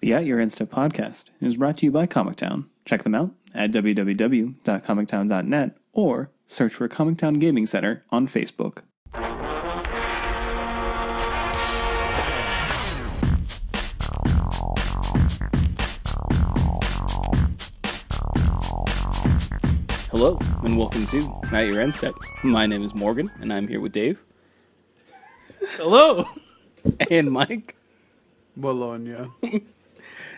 The At Your Insta podcast is brought to you by Comic Town. Check them out at www.comictown.net or search for Comic Town Gaming Center on Facebook. Hello, and welcome to At Your Insta. My name is Morgan, and I'm here with Dave. Hello! And Mike. Bologna.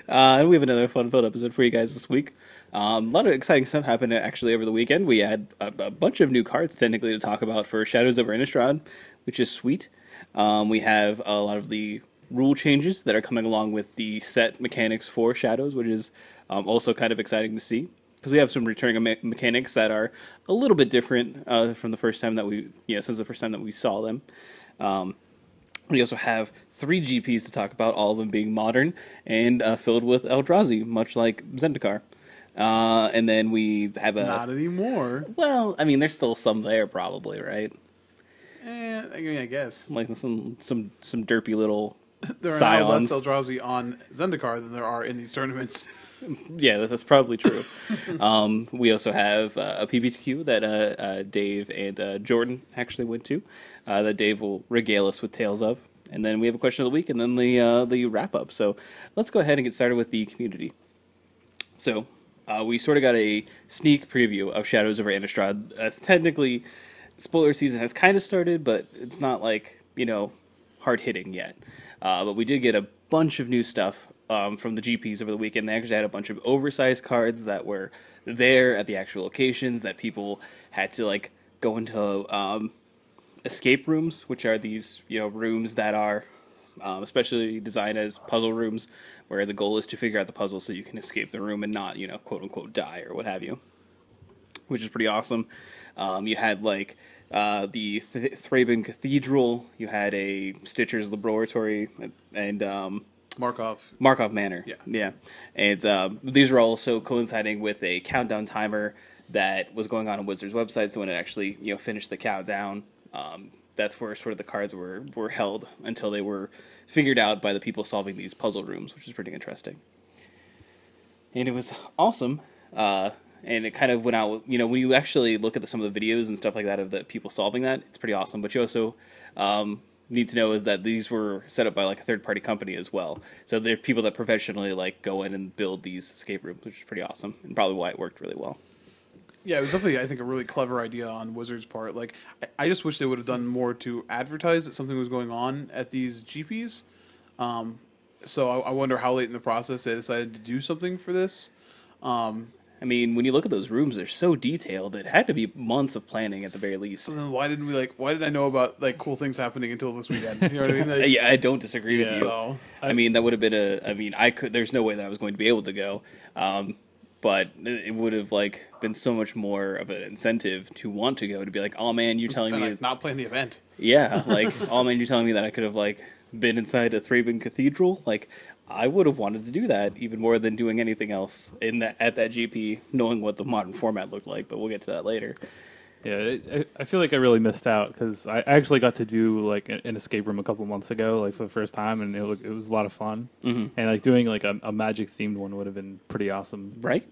And we have another fun-filled episode for you guys this week. A lot of exciting stuff happened actually over the weekend. We had a bunch of new cards technically to talk about for Shadows over Innistrad, which is sweet. We have a lot of the rule changes that are coming along with the set mechanics for Shadows, which is also kind of exciting to see. Because we have some returning mechanics that are a little bit different from the first time that since the first time that we saw them. We also have 3 GPs to talk about, all of them being modern and filled with Eldrazi, much like Zendikar. And then we have Not anymore. Well, I mean, there's still some there, probably, right? I guess. Like some derpy little There are scions. now less Eldrazi on Zendikar than there are in these tournaments. Yeah, that's probably true. We also have a PBTQ that Dave and Jordan actually went to, that Dave will regale us with tales of. And then we have a question of the week, and then the wrap-up. So let's go ahead and get started with the community. So we sort of got a sneak preview of Shadows over Innistrad. Technically, spoiler season has kind of started, but it's not like, hard-hitting yet. But we did get a bunch of new stuff from the GPs over the weekend. They actually had a bunch of oversized cards that were there at the actual locations that people had to go into escape rooms, which are these rooms that are especially designed as puzzle rooms, where the goal is to figure out the puzzle so you can escape the room and not quote unquote die or what have you, which is pretty awesome. You had the Thraben Cathedral, you had a Stitcher's Laboratory, and Markov Manor. Yeah. And these were also coinciding with a countdown timer that was going on Wizards' website. So when it actually finished the countdown, that's where sort of the cards were held until they were figured out by the people solving these puzzle rooms, which is pretty interesting. And it was awesome. And it kind of went out, when you actually look at some of the videos and stuff like that of the people solving that, it's pretty awesome. But you also need to know is that these were set up by a third-party company as well. So they're people that professionally go in and build these escape rooms, which is pretty awesome, and probably why it worked really well. Yeah, it was definitely, I think, a really clever idea on Wizards' part. I just wish they would have done more to advertise that something was going on at these GPs. So I wonder how late in the process they decided to do something for this. I mean, when you look at those rooms, they're so detailed. It had to be months of planning at the very least. So then why did I know about cool things happening until this weekend? You know what I mean? Yeah, I don't disagree with you. So, I mean, that would have been there's no way that I was going to be able to go. But it would have been so much more of an incentive to want to go, to be like, oh man, you're telling me not playing the event. Yeah, oh man, you're telling me that I could have been inside a Thraben Cathedral. I would have wanted to do that even more than doing anything else at that GP, knowing what the modern format looked like. But we'll get to that later. Yeah, I feel like I really missed out because I actually got to do an escape room a couple months ago, for the first time, and it was a lot of fun. Mm-hmm. And doing a magic themed one would have been pretty awesome, right?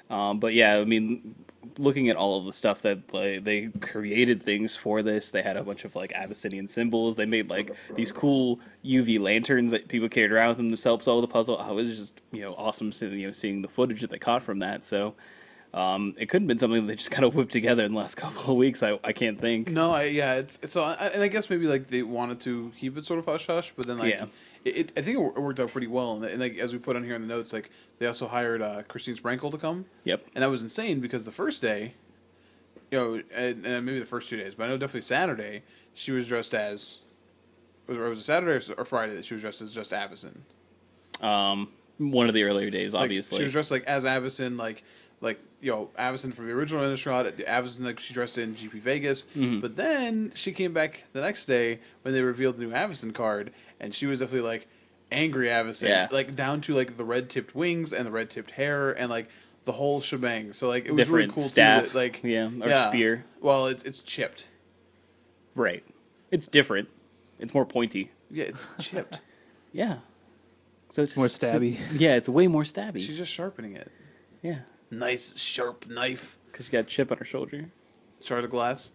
But yeah, I mean, looking at all of the stuff that they created things for this, they had a bunch of Abyssinian symbols. They made these cool UV lanterns that people carried around with them to help solve the puzzle. It was just awesome seeing the footage that they caught from that. So. It couldn't have been something that they just kind of whipped together in the last couple of weeks. I can't think. No, it's so, and I guess maybe they wanted to keep it sort of hush hush, but then I think it worked out pretty well. And as we put on here in the notes, they also hired Christine Sprankle to come. Yep. And that was insane because the first day, and maybe the first 2 days, but I know definitely Saturday she was dressed as. Was it Saturday or Friday that she was dressed as just Avacyn? One of the earlier days, obviously. She was dressed as Avacyn, Avacyn from the original Innistrad, Avacyn she dressed in GP Vegas, but then she came back the next day when they revealed the new Avacyn card, and she was definitely angry Avacyn, down to the red tipped wings and the red tipped hair and the whole shebang. So it was different really cool staff, too. Spear. Well, it's chipped. Right. It's different. It's more pointy. Yeah, it's chipped. Yeah. So it's More stabby. Yeah, it's way more stabby. She's just sharpening it. Yeah, Nice sharp knife. because she got a chip on her shoulder. Shard of glass.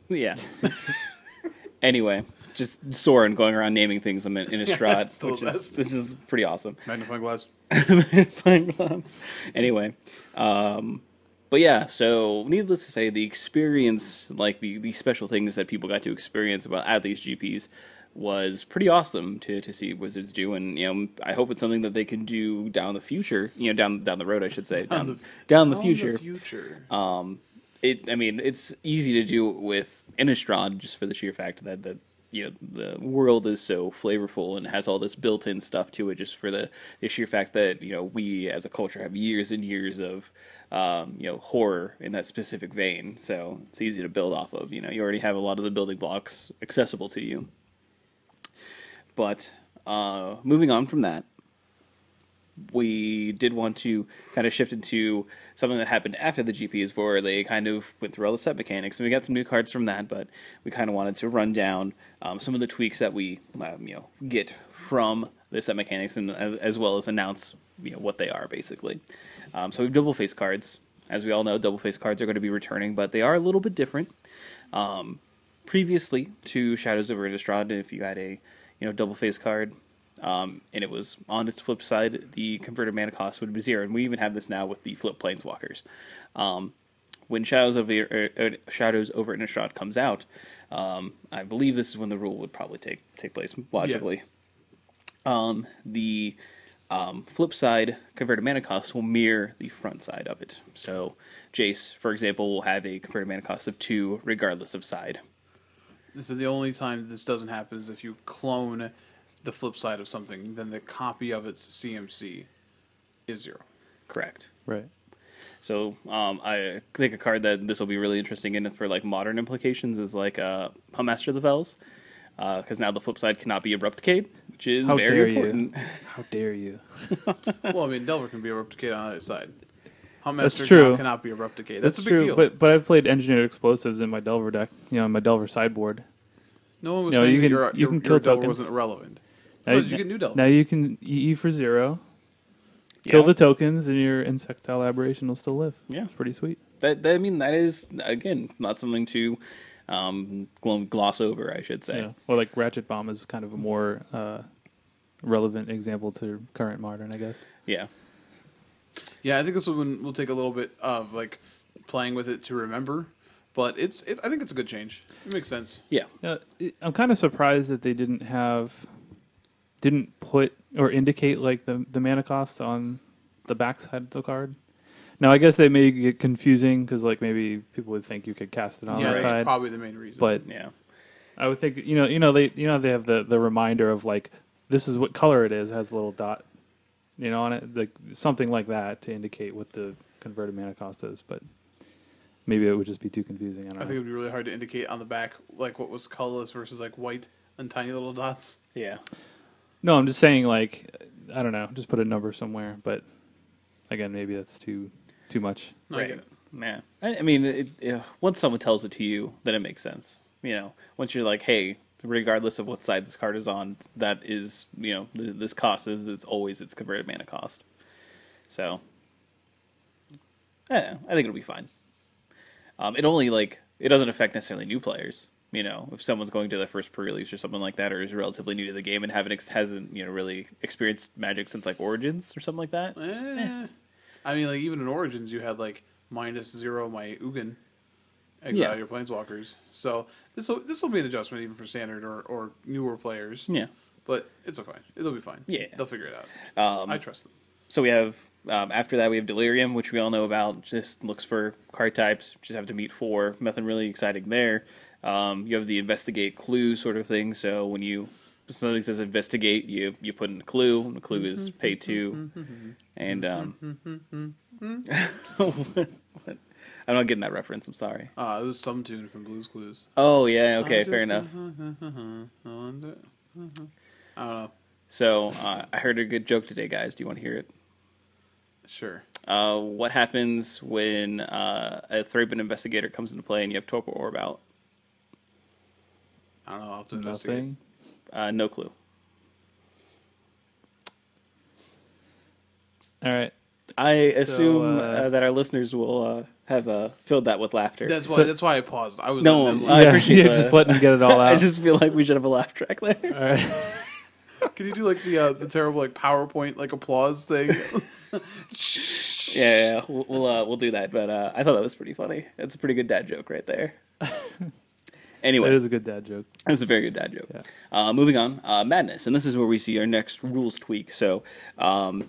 Yeah. Anyway, just Soren going around naming things in Innistrad, it's still which the is best. this is pretty awesome. Magnifying glass. Anyway, but yeah, so needless to say, the experience, like the special things that people got to experience about at these GPs, was pretty awesome to see Wizards do, and I hope it's something that they can do down the future, down the road, I should say, down the future. I mean, it's easy to do with Innistrad just for the sheer fact that the world is so flavorful and has all this built-in stuff to it, just for the sheer fact that we as a culture have years and years of horror in that specific vein. So it's easy to build off of. You already have a lot of the building blocks accessible to you. But moving on from that, we did want to kind of shift into something that happened after the GPs, where they kind of went through all the set mechanics, and we got some new cards from that. But we kind of wanted to run down some of the tweaks that we get from the set mechanics, and as well as announce what they are basically. So we have double face cards. As we all know, double face cards are going to be returning, but they are a little bit different. Previously to Shadows over Innistrad, if you had a double face card, and it was on its flip side, the converted mana cost would be 0, and we even have this now with the flip planeswalkers. When Shadows over Innistrad comes out, I believe this is when the rule would probably take place logically. Yes. The flip side converted mana cost will mirror the front side of it. So Jace, for example, will have a converted mana cost of 2 regardless of side. This is the only time this doesn't happen is if you clone the flip side of something, then the copy of its CMC is 0. Correct. Right. So I think a card that this will be really interesting in for like modern implications is like Huntmaster of the Fells, because now the flip side cannot be Abrupt Decay, which is very important. How dare you? Well, I mean, Delver can be Abrupt Decay on either side. That's Huntmaster true. now cannot be Abrupt Decay. That's a big true, deal. but I've played Engineered Explosives in my Delver deck, in my Delver sideboard. No one was saying you that can your kill Delver tokens. wasn't irrelevant. Now, So did you get new Delver? Now you can EE for 0, kill the tokens, and your Insectile Aberration will still live. Yeah. It's pretty sweet. That is, again, not something to gloss over, I should say. Yeah. Well, like Ratchet Bomb is kind of a more relevant example to current modern, I guess. Yeah. Yeah, I think this one will take a little bit of like playing with it to remember, but I think it's a good change. It makes sense. Yeah. I'm kind of surprised that they didn't put or indicate like the mana cost on the backside of the card. Now, I guess they may get confusing because like maybe people would think you could cast it on that that's side. probably the main reason. But Yeah. I would think they have the reminder of like this is what color it is, has a little dot, on it, like something like that to indicate what the converted mana cost is. But maybe it would just be too confusing. I think it would be really hard to indicate on the back like what was colorless versus like white and tiny little dots. Yeah. No, I'm just saying like I don't know, just put a number somewhere. But again, maybe that's too much. No, I get it. Yeah. I mean, once someone tells it to you, then it makes sense. Once you're like, hey, regardless of what side this card is on, that is, this cost it's always its converted mana cost. So, I think it'll be fine. It doesn't affect necessarily new players. If someone's going to their first pre-release or something like that, or is relatively new to the game and hasn't really experienced Magic since like Origins or something like that. I mean, like even in Origins, you had like -0 my Ugin exile your planeswalkers. So this will be an adjustment even for standard or newer players. Yeah, but it's fine. It'll be fine. Yeah, they'll figure it out. I trust them. So we have after that we have Delirium, which we all know about. Just looks for card types. Just have to meet 4. Nothing really exciting there. You have the investigate clue sort of thing. So when something says investigate, you put in a clue. And the clue is pay 2, and I'm not getting that reference. I'm sorry. It was some tune from Blue's Clues. Oh yeah, okay, fair enough. I don't know. So I heard a good joke today, guys. Do you want to hear it? Sure. What happens when a Thraben Investigator comes into play and you have Torpor Orb out? I don't know. I'll have to investigate. No clue. All right. I assume uh, that our listeners will have filled that with laughter. That's why I paused. I was No, letting them I appreciate you're the- just letting him get it all out. I just feel like we should have a laugh track there. All right. Can you do like the terrible like PowerPoint like applause thing? Yeah, we'll do that. But I thought that was pretty funny. It's a pretty good dad joke right there. Anyway, It is a good dad joke. it's a very good dad joke. Yeah. Moving on, Madness, and this is where we see our next rules tweak. So, and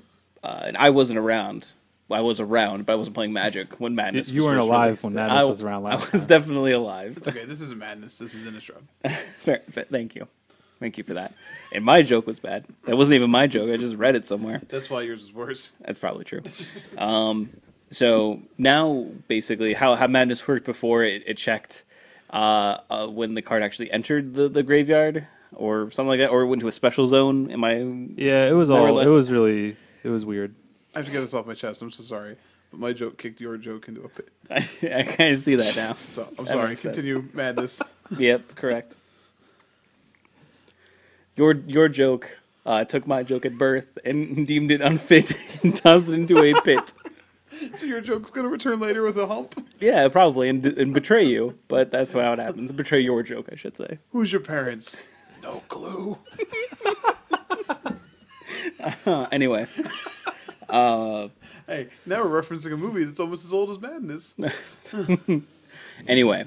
I wasn't around. Well, I was around, but I wasn't playing Magic when Madness. You was weren't first alive released. when Madness was around last I was time. definitely alive. It's okay. This isn't Madness. This is Innistrad. Fair, thank you for that. And my joke was bad. That wasn't even my joke. I just read it somewhere. That's why yours is worse. That's probably true. So now, basically, how Madness worked before, it checked when the card actually entered the graveyard or something like that, or went to a special zone. Am I? Yeah, it was More or all. less. It was weird. I have to get this off my chest. I'm so sorry, but my joke kicked your joke into a pit. I kind of see that now. So I'm That sorry. makes sense. Continue Madness. Yep, correct. Your joke took my joke at birth and deemed it unfit and tossed it into a pit. So your joke's gonna return later with a hump. Yeah, probably, and betray you. But that's how it happens. Betray your joke, I should say. Who's your parents? No clue. Anyway. Hey, now we're referencing a movie that's almost as old as Madness. Anyway,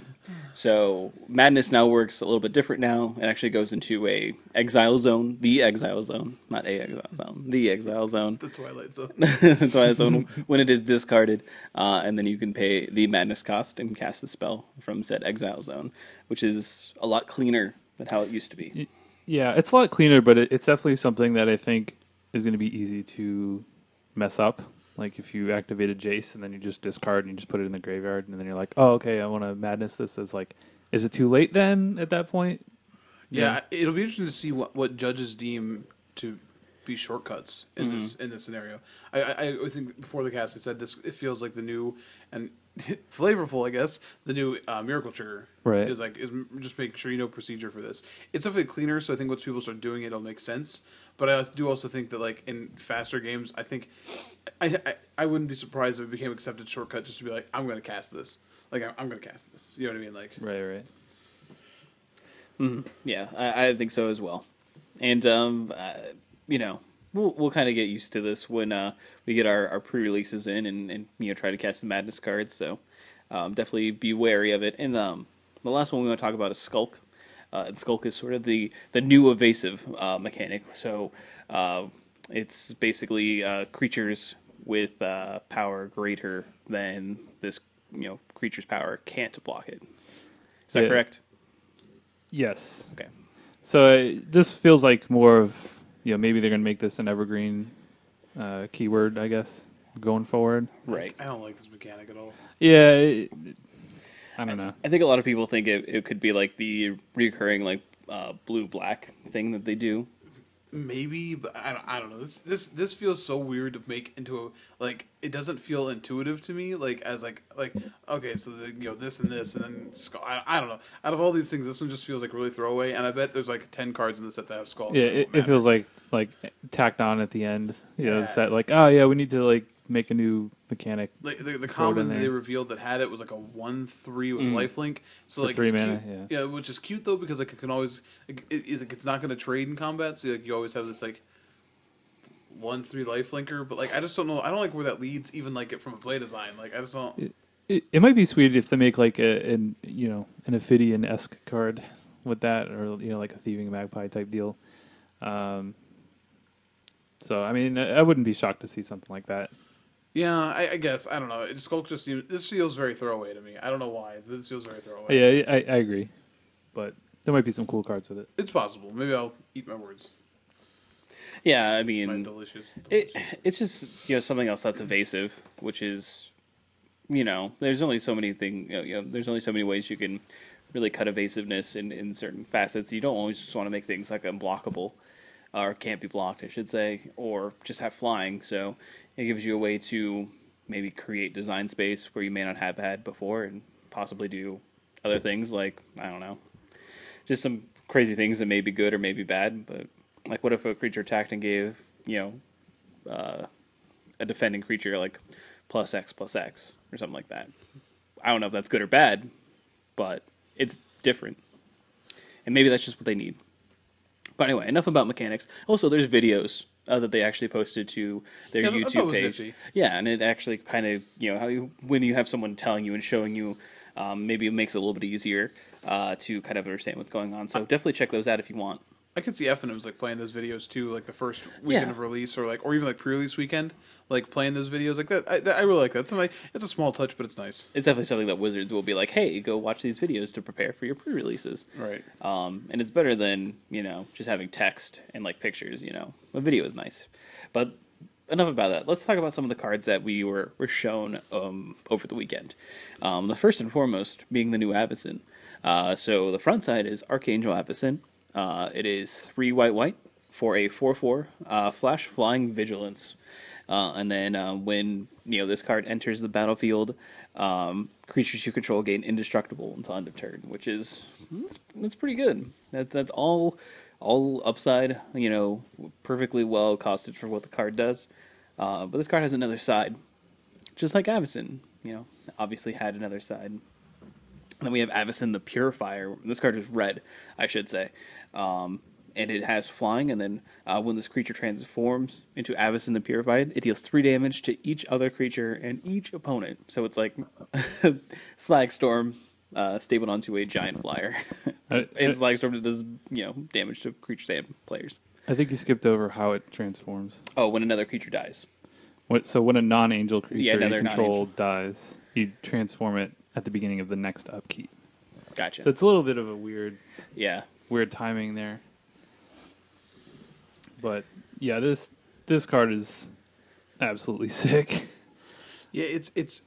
so Madness now works a little bit different now. It actually goes into a exile zone, the exile zone, not a exile zone, the exile zone. The Twilight Zone. The Twilight Zone when it is discarded, and then you can pay the Madness cost and cast the spell from said exile zone, which is a lot cleaner than how it used to be. Yeah, it's a lot cleaner, but it's definitely something that I think is going to be easy to mess up. Like if you activate a Jace and then you just discard and you just put it in the graveyard and then you're like, oh, okay, I want to Madness this. It's like, is it too late then at that point? Yeah, it'll be interesting to see what judges deem to be shortcuts in this scenario. I think before the cast I said this. It feels like the new and flavorful, I guess. The new Miracle Trigger Right. is just making sure you know procedure for this. It's definitely cleaner, so I think once people start doing it, it'll make sense. But I do also think that like in faster games, I think I wouldn't be surprised if it became accepted shortcut just to be like, I'm going to cast this. Like I'm going to cast this. You know what I mean? Like Right. Yeah, I think so as well. And you know, we'll kind of get used to this when we get our pre-releases in and try to cast the Madness cards. So definitely be wary of it. And the last one we want to talk about is Skulk. And Skulk is sort of the new evasive mechanic. So it's basically creatures with power greater than this creature's power can't block it. Is that Yeah. correct? Yes. Okay. So this feels like more of, maybe they're going to make this an evergreen keyword, I guess, going forward. Right. I don't like this mechanic at all. Yeah, I don't know. I think a lot of people think it could be like the recurring blue-black thing that they do. Maybe, but I don't know. This feels so weird to make into a it doesn't feel intuitive to me. As okay, so this and this and then skull. I don't know. Out of all these things, this one just feels like really throwaway. And I bet there's 10 cards in the set that have skull. Yeah, it feels like tacked on at the end. Yeah. The set we need to make a new mechanic. The common there. they revealed that had it was a 1/3 with lifelink. So For 3 it's mana, cute. yeah. Which is cute though because it can always it's not going to trade in combat. So you always have this 1/3 lifelinker. But I just don't know. I don't like where that leads. Even it from a play design. I just don't. It might be sweet if they make an Ophidian-esque card with that, or like a Thieving Magpie type deal. So I mean, I wouldn't be shocked to see something like that. Yeah, I guess I don't know. Skulk just this feels very throwaway to me. I don't know why. This feels very throwaway. Yeah, I agree, but there might be some cool cards with it. It's possible. Maybe I'll eat my words. Yeah, I My mean, delicious. it's just something else that's evasive, which is there's only so many things. There's only so many ways you can really cut evasiveness in certain facets. You don't always just want to make things unblockable. Or can't be blocked, I should say, or just have flying. So it gives you a way to maybe create design space where you may not have had before and possibly do other things I don't know, just some crazy things that may be good or may be bad. But what if a creature attacked and gave, a a defending creature like +X/+X or something like that. I don't know if that's good or bad, but it's different. And maybe that's just what they need. But anyway, enough about mechanics. Also, there's videos that they actually posted to their Yeah, I thought it YouTube was page. nifty. Yeah, and it actually kind of, when you have someone telling you and showing you, maybe it makes it a little bit easier to kind of understand what's going on. So definitely check those out if you want. I could see FNMs like playing those videos too, like the first weekend of release, or even like pre-release weekend, like playing those videos like that. I really like that. It's a small touch, but it's nice. It's definitely something that Wizards will be like, hey, go watch these videos to prepare for your pre-releases. Right. And it's better than, just having text and like pictures, A video is nice. But enough about that. Let's talk about some of the cards that we were shown over the weekend. The first and foremost being the new Avacyn. So the front side is Archangel Avacyn. It is 3 white for a 4/4 flash flying vigilance. And then when this card enters the battlefield, creatures you control gain indestructible until end of turn, which is that's pretty good. That's all upside. Perfectly well costed for what the card does. But this card has another side, just like Avacyn. Obviously had another side. And then we have Avacyn the Purifier. This card is red, I should say. And it has flying, and then when this creature transforms into Avacyn the Purified, it deals 3 damage to each other creature and each opponent. So it's like Slagstorm stapled onto a giant flyer. And Slagstorm does, damage to creatures and players. I think you skipped over how it transforms. Oh, when another creature dies. So when a non-angel creature you control non-angel dies, you transform it at the beginning of the next upkeep. Gotcha. So it's a little bit of a weird timing there. But yeah, this card is absolutely sick. Yeah, it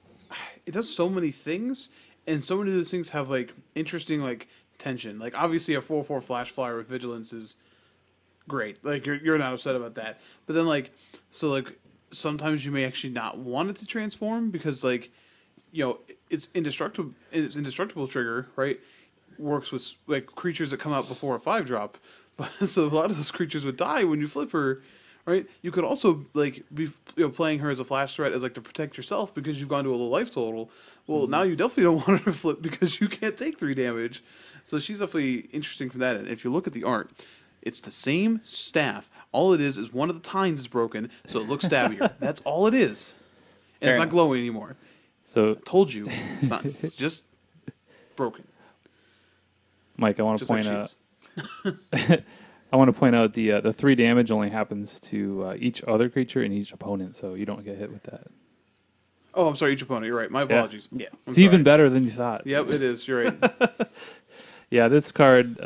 does so many things, and so many of those things have like interesting like tension. Like obviously a 4/4 flash flyer with vigilance is great. Like you're not upset about that. But then sometimes you may actually not want it to transform because it's indestructible trigger, right? Works with like creatures that come out before a 5-drop. But so a lot of those creatures would die when you flip her, right? You could also be playing her as a flash threat as to protect yourself because you've gone to a low life total. Well, now you definitely don't want her to flip because you can't take 3 damage. So she's definitely interesting from that end. If you look at the art, it's the same staff. All it is one of the tines is broken, so it looks stabbier. That's all it is. And it's not glowing anymore. So I told you. It's not. It's just broken. Mike, I want to Just point out. I want to point out the 3 damage only happens to each other creature and each opponent, so you don't get hit with that. Oh, I'm sorry, each opponent. You're right. My apologies. Yeah. It's even better than you thought. Yep, it is. You're right. Yeah, this card,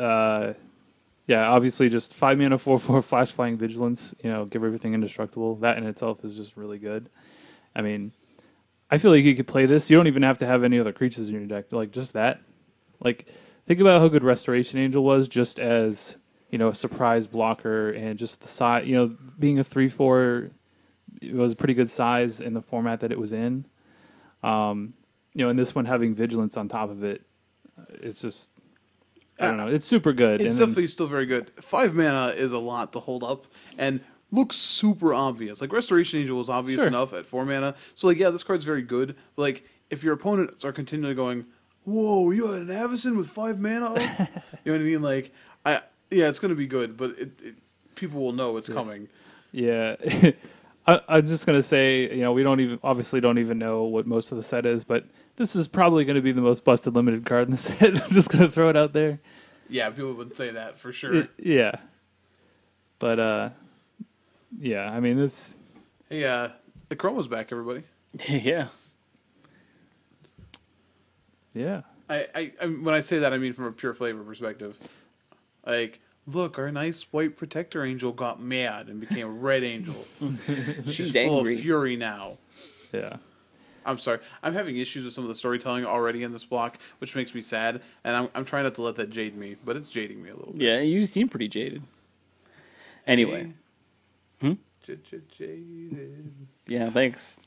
obviously just 5 mana, 4/4 flash flying vigilance, give everything indestructible. That in itself is just really good. I mean, I feel like you could play this. You don't even have to have any other creatures in your deck. Like, just that. Like, think about how good Restoration Angel was just as, a surprise blocker and just the size, being a 3/4, it was a pretty good size in the format that it was in. And this one having vigilance on top of it, it's just, I don't know, it's super good. It's definitely still very good. 5 mana is a lot to hold up and looks super obvious. Like Restoration Angel was obvious enough at 4 mana. So this card's very good. But if your opponents are continually going, whoa, you had an Avacyn with 5 mana? You know what I mean? It's going to be good, but people will know it's coming. Yeah. I'm just going to say, we don't even know what most of the set is, but this is probably going to be the most busted limited card in the set. I'm just going to throw it out there. Yeah, people would say that for sure. Yeah. But, I mean, it's... Hey, the chroma's back, everybody. Yeah. Yeah. I when I say that, I mean from a pure flavor perspective. Look, our nice white protector angel got mad and became a red angel. She's full angry. of fury now. Yeah. I'm sorry. I'm having issues with some of the storytelling already in this block, which makes me sad, and I'm trying not to let that jade me, but it's jading me a little bit. Yeah, you seem pretty jaded. Anyway. Jaded. Yeah, thanks.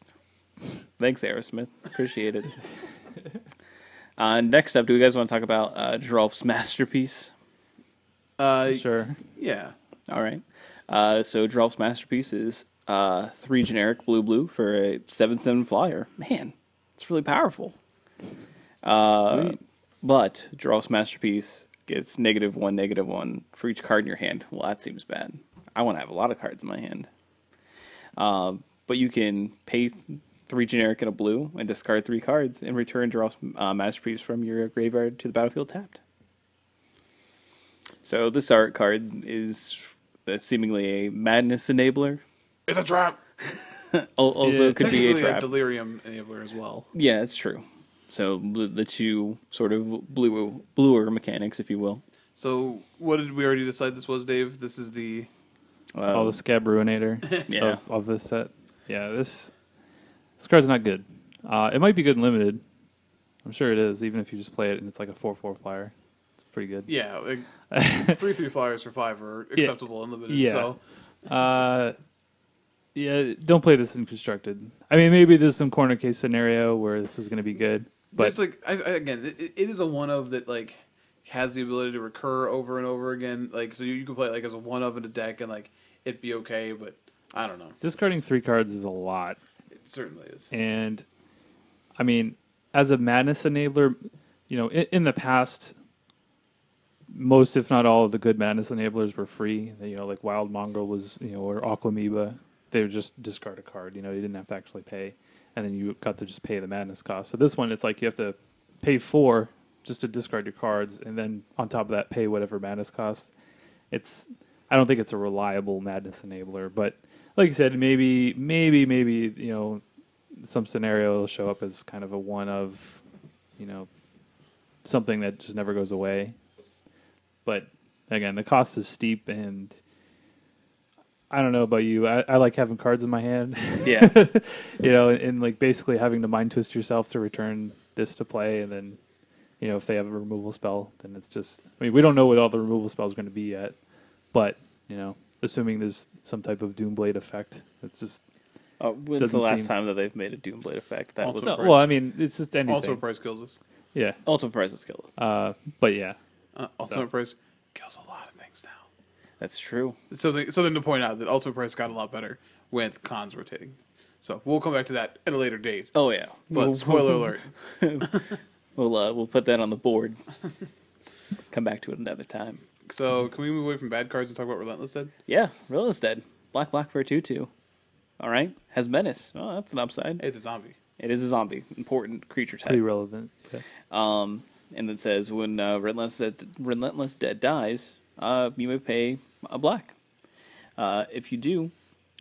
Thanks, Aerosmith. Appreciate it. Next up, do you guys want to talk about Geralf's Masterpiece? Sure. Yeah. All right. So Geralf's Masterpiece is 3 generic blue for a 7/7 flyer. Man, it's really powerful. Sweet. But Dross Masterpiece gets -1/-1 for each card in your hand. Well, that seems bad. I want to have a lot of cards in my hand. But you can pay 3 generic and a blue and discard 3 cards and return Dross Masterpiece from your graveyard to the battlefield tapped. So this art card is seemingly a madness enabler. It's a trap. Also, Yeah, could be a Technically trap. delirium enabler as well. Yeah, it's true. So the two sort of bluer mechanics, if you will. So what did we already decide this was, Dave? This is the Oh, the Scab Ruinator Yeah. of this set. Yeah, this card's not good. It might be good in limited. I'm sure it is, even if you just play it and it's like a 4/4 flyer. It's pretty good. yeah, like 3/3 flyers for 5 are acceptable and limited. Yeah. So Yeah, don't play this in constructed. I mean, maybe there's some corner case scenario where this is going to be good, but it's like again, it is a one of that like has the ability to recur over and over again. Like so, you can play it like as a one of in a deck and like it'd be okay, but I don't know. discarding 3 cards is a lot. It certainly is. And I mean, as a madness enabler, you know, in the past, most, if not all, of the good madness enablers were free. You know, like Wild Mongrel was, you know, or Aquamoeba. They would just discard a card. You know, you didn't have to actually pay, and then you got to just pay the madness cost. So this one, it's like you have to pay 4 just to discard your cards, and then on top of that, pay whatever madness cost. I don't think it's a reliable madness enabler, but like you said, maybe, you know, some scenario will show up as kind of a one of, you know, something that just never goes away. But again, the cost is steep, and I don't know about you. I like having cards in my hand. Yeah. You know, and like basically having to mind twist yourself to return this to play, and then, you know, if they have a removal spell, then it's just. I mean, we don't know what all the removal spells are going to be yet, but you know, assuming there's some type of Doomblade effect, it's just. When's Doesn't the last seem- time that they've made a Doomblade effect? That was Ultimate No, well, I mean, it's just anything. Ultimate Price kills us. Yeah, Ultimate Price of Skill. but yeah, Ultimate Price kills a lot of things now. That's true. It's something to point out that Ultimate Price got a lot better with cons rotating. So we'll come back to that at a later date. Oh yeah. But spoiler alert. We'll put that on the board. Come back to it another time. So can we move away from bad cards and talk about Relentless Dead? Yeah, Relentless Dead. Black for a 2/2. All right. Has menace. Oh, that's an upside. Hey, it's a zombie. It is a zombie. Important creature type. pretty relevant. Yeah. And it says when Relentless Dead dies, you may pay a black. If you do,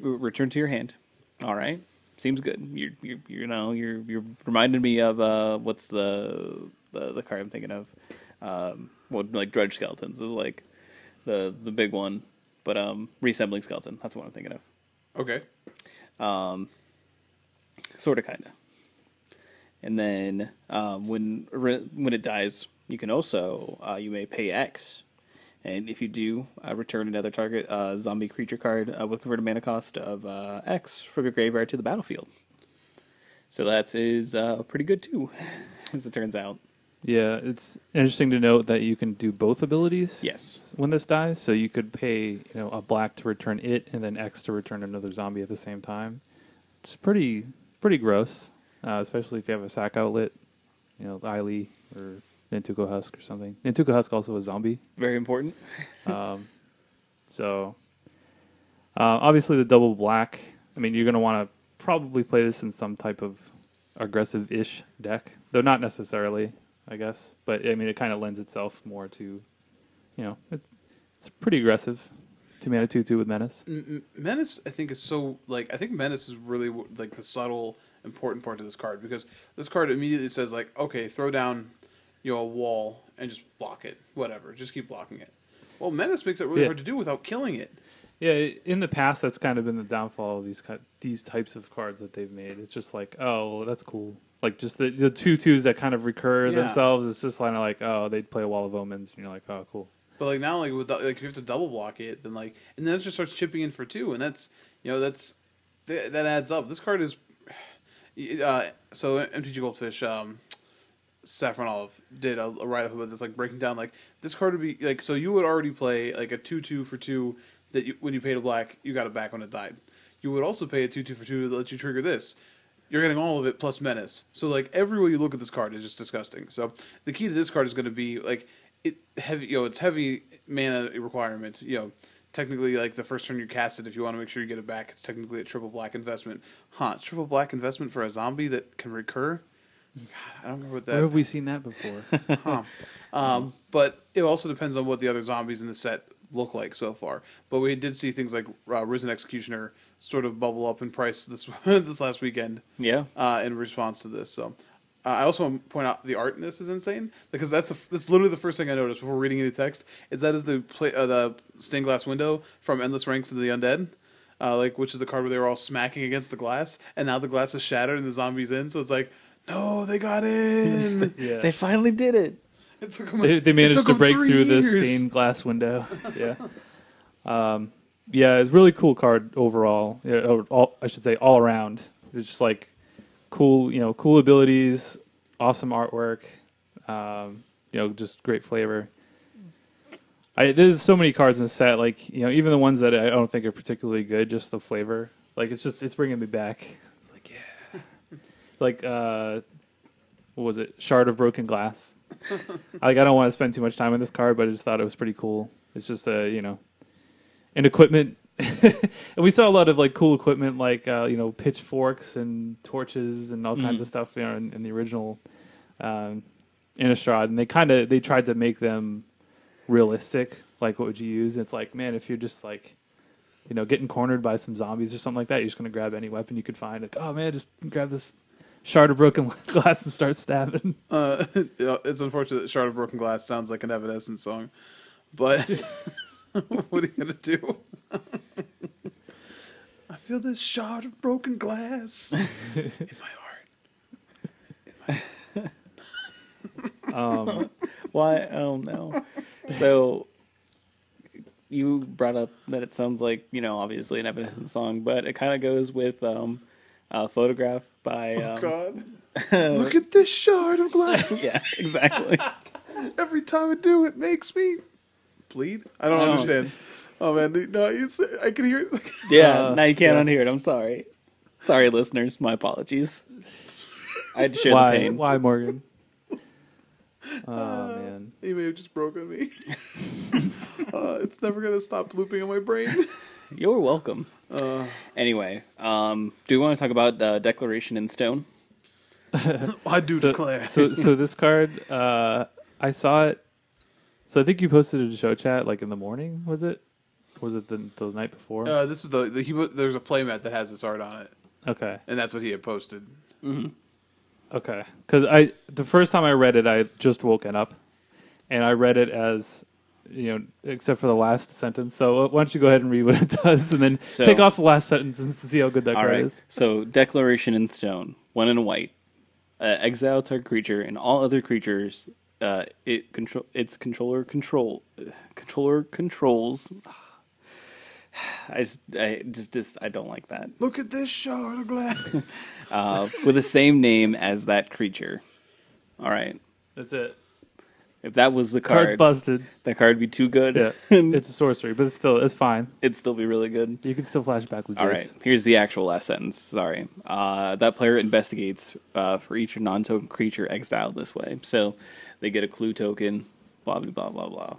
return to your hand. All right, seems good. You're reminding me of what's the card I'm thinking of? Well, like Dredge Skeletons is like the big one, but Reassembling Skeleton. That's what I'm thinking of. Okay. Sort of, kind of. And then when it dies, you can also you may pay X, and if you do, return another target zombie creature card with converted mana cost of X from your graveyard to the battlefield. So that is pretty good too, as it turns out. Yeah, it's interesting to note that you can do both abilities. Yes. When this dies, so you could pay, a black to return it, and then X to return another zombie at the same time. It's pretty gross, especially if you have a sack outlet, Eiley or Nintuko Husk or something. Nintuko Husk also a zombie. Very important. So obviously the double black. I mean, you're going to want to probably play this in some type of aggressive-ish deck, though not necessarily, I guess. But I mean, it kind of lends itself more to, it's pretty aggressive. 2-mana 2/2 with Menace. Menace, I think, is so I think Menace is really the subtle, important part of this card, because this card immediately says okay, throw down, a wall and just block it, whatever, just keep blocking it. Well, Menace makes it really hard to do without killing it. Yeah, in the past, that's kind of been the downfall of these types of cards that they've made. It's just well, that's cool. Just the 2/2s that kind of recur themselves. It's just they'd play a Wall of Omens, and you're like, oh, cool. But now, with if you have to double block it, then and then it just starts chipping in for 2, and that's that adds up. This card is so MTG Goldfish, Saffron Olive did a write up about this, breaking down this card would be so you would already play a 2/2 for 2 that when you paid a black you got it back when it died. you would also pay a 2/2 for 2 to let you trigger this. You're getting all of it plus menace. So like every way you look at this card is just disgusting. So the key to this card is going to be like it's heavy mana requirement. Technically, like the first turn you cast it, if you want to make sure you get it back, it's technically a triple black investment. Triple black investment for a zombie that can recur. God, I don't remember what that. Where have we seen that before? But it also depends on what the other zombies in the set look like so far. But we did see things like Risen Executioner sort of bubble up in price this this last weekend. Yeah. In response to this, so I also want to point out the art in this is insane because that's literally the first thing I noticed before reading any text. The stained glass window from Endless Ranks of the Undead. Which is the card where they were all smacking against the glass, and now the glass is shattered and the zombies in. So it's like, no, they got in. Yeah. They finally did it. It took them. They managed to break through the years. stained glass window. Yeah. Yeah, it's a really cool card overall. Yeah, I should say all around. It's just like cool, cool abilities, awesome artwork, just great flavor. There's so many cards in the set, even the ones that I don't think are particularly good, just the flavor. It's bringing me back. It's yeah. What was it? Shard of Broken Glass. I don't want to spend too much time on this card, but I just thought it was pretty cool. It's just an equipment. And we saw a lot of cool equipment pitchforks and torches and all kinds of stuff in the original Innistrad, and they tried to make them realistic. What would you use? And it's man, if you're just getting cornered by some zombies or something like that, you're just gonna grab any weapon you could find. Oh man, just grab this Shard of Broken Glass and start stabbing. It's unfortunate that Shard of Broken Glass sounds like an Evanescence song, but what are you gonna do? I feel this shard of broken glass in my heart. Why? Oh no. So you brought up that it sounds like obviously an Evanescence song, but it kind of goes with a photograph by. God! Look at this shard of glass. Yeah, exactly. Every time I do, it makes me bleed. I don't understand. Oh man, no, I can hear it. Yeah, now you can't unhear it. I'm sorry. Sorry, listeners. My apologies. I had to share the pain. Why, Morgan? Oh man, You may have just broken me. It's never gonna stop looping in my brain. You're welcome. Anyway, do we want to talk about Declaration in Stone? I do declare. So this card, I saw it. So I think you posted it to show chat in the morning. Was it? Was it the night before? This is there's a playmat that has this art on it. Okay. And that's what he had posted. Mm-hmm. Okay. Because the first time I read it, I just woken up, and I read it as, except for the last sentence. So why don't you go ahead and read what it does, and then take off the last sentence and see how good that card is. So Declaration in Stone, 1 and a white, exile target creature and all other creatures. Its controller controls. I don't like that. Look at this shard of glass. With the same name as that creature. All right. That's it. If that was the card, card's busted. That card would be too good. Yeah, it's a sorcery, but it's fine. It'd still be really good. You can still flash back with Jace. All right. Here's the actual last sentence. Sorry. That player investigates for each non-token creature exiled this way. So they get a clue token. Blah blah blah blah blah.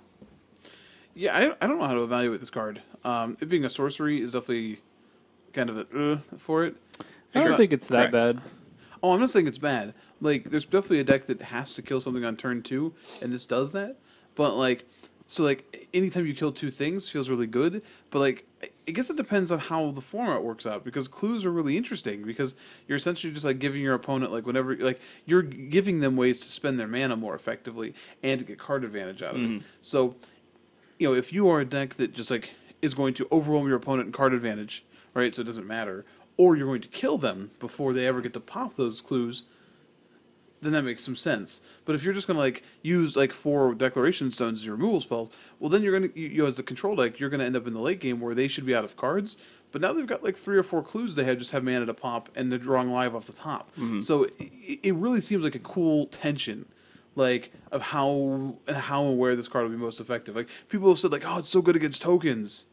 Yeah, I don't know how to evaluate this card. It being a sorcery is definitely kind of a for it. I don't think it's that bad. Oh, I'm not saying it's bad. There's definitely a deck that has to kill something on turn 2, and this does that. But anytime you kill 2 things feels really good. But I guess it depends on how the format works out, because clues are really interesting because you're essentially just giving your opponent whenever you're giving them ways to spend their mana more effectively and to get card advantage out of it. So, if you are a deck that just is going to overwhelm your opponent in card advantage, right? So it doesn't matter, or you're going to kill them before they ever get to pop those clues, then that makes some sense. But if you're just going to use 4 Declaration Stones as your removal spells, well then you're going to, as the control deck, you're going to end up in the late game where they should be out of cards, but now they've got 3 or 4 clues they have mana to pop, and they're drawing live off the top. So it really seems like a cool tension, of how and where this card will be most effective. People have said oh, it's so good against tokens.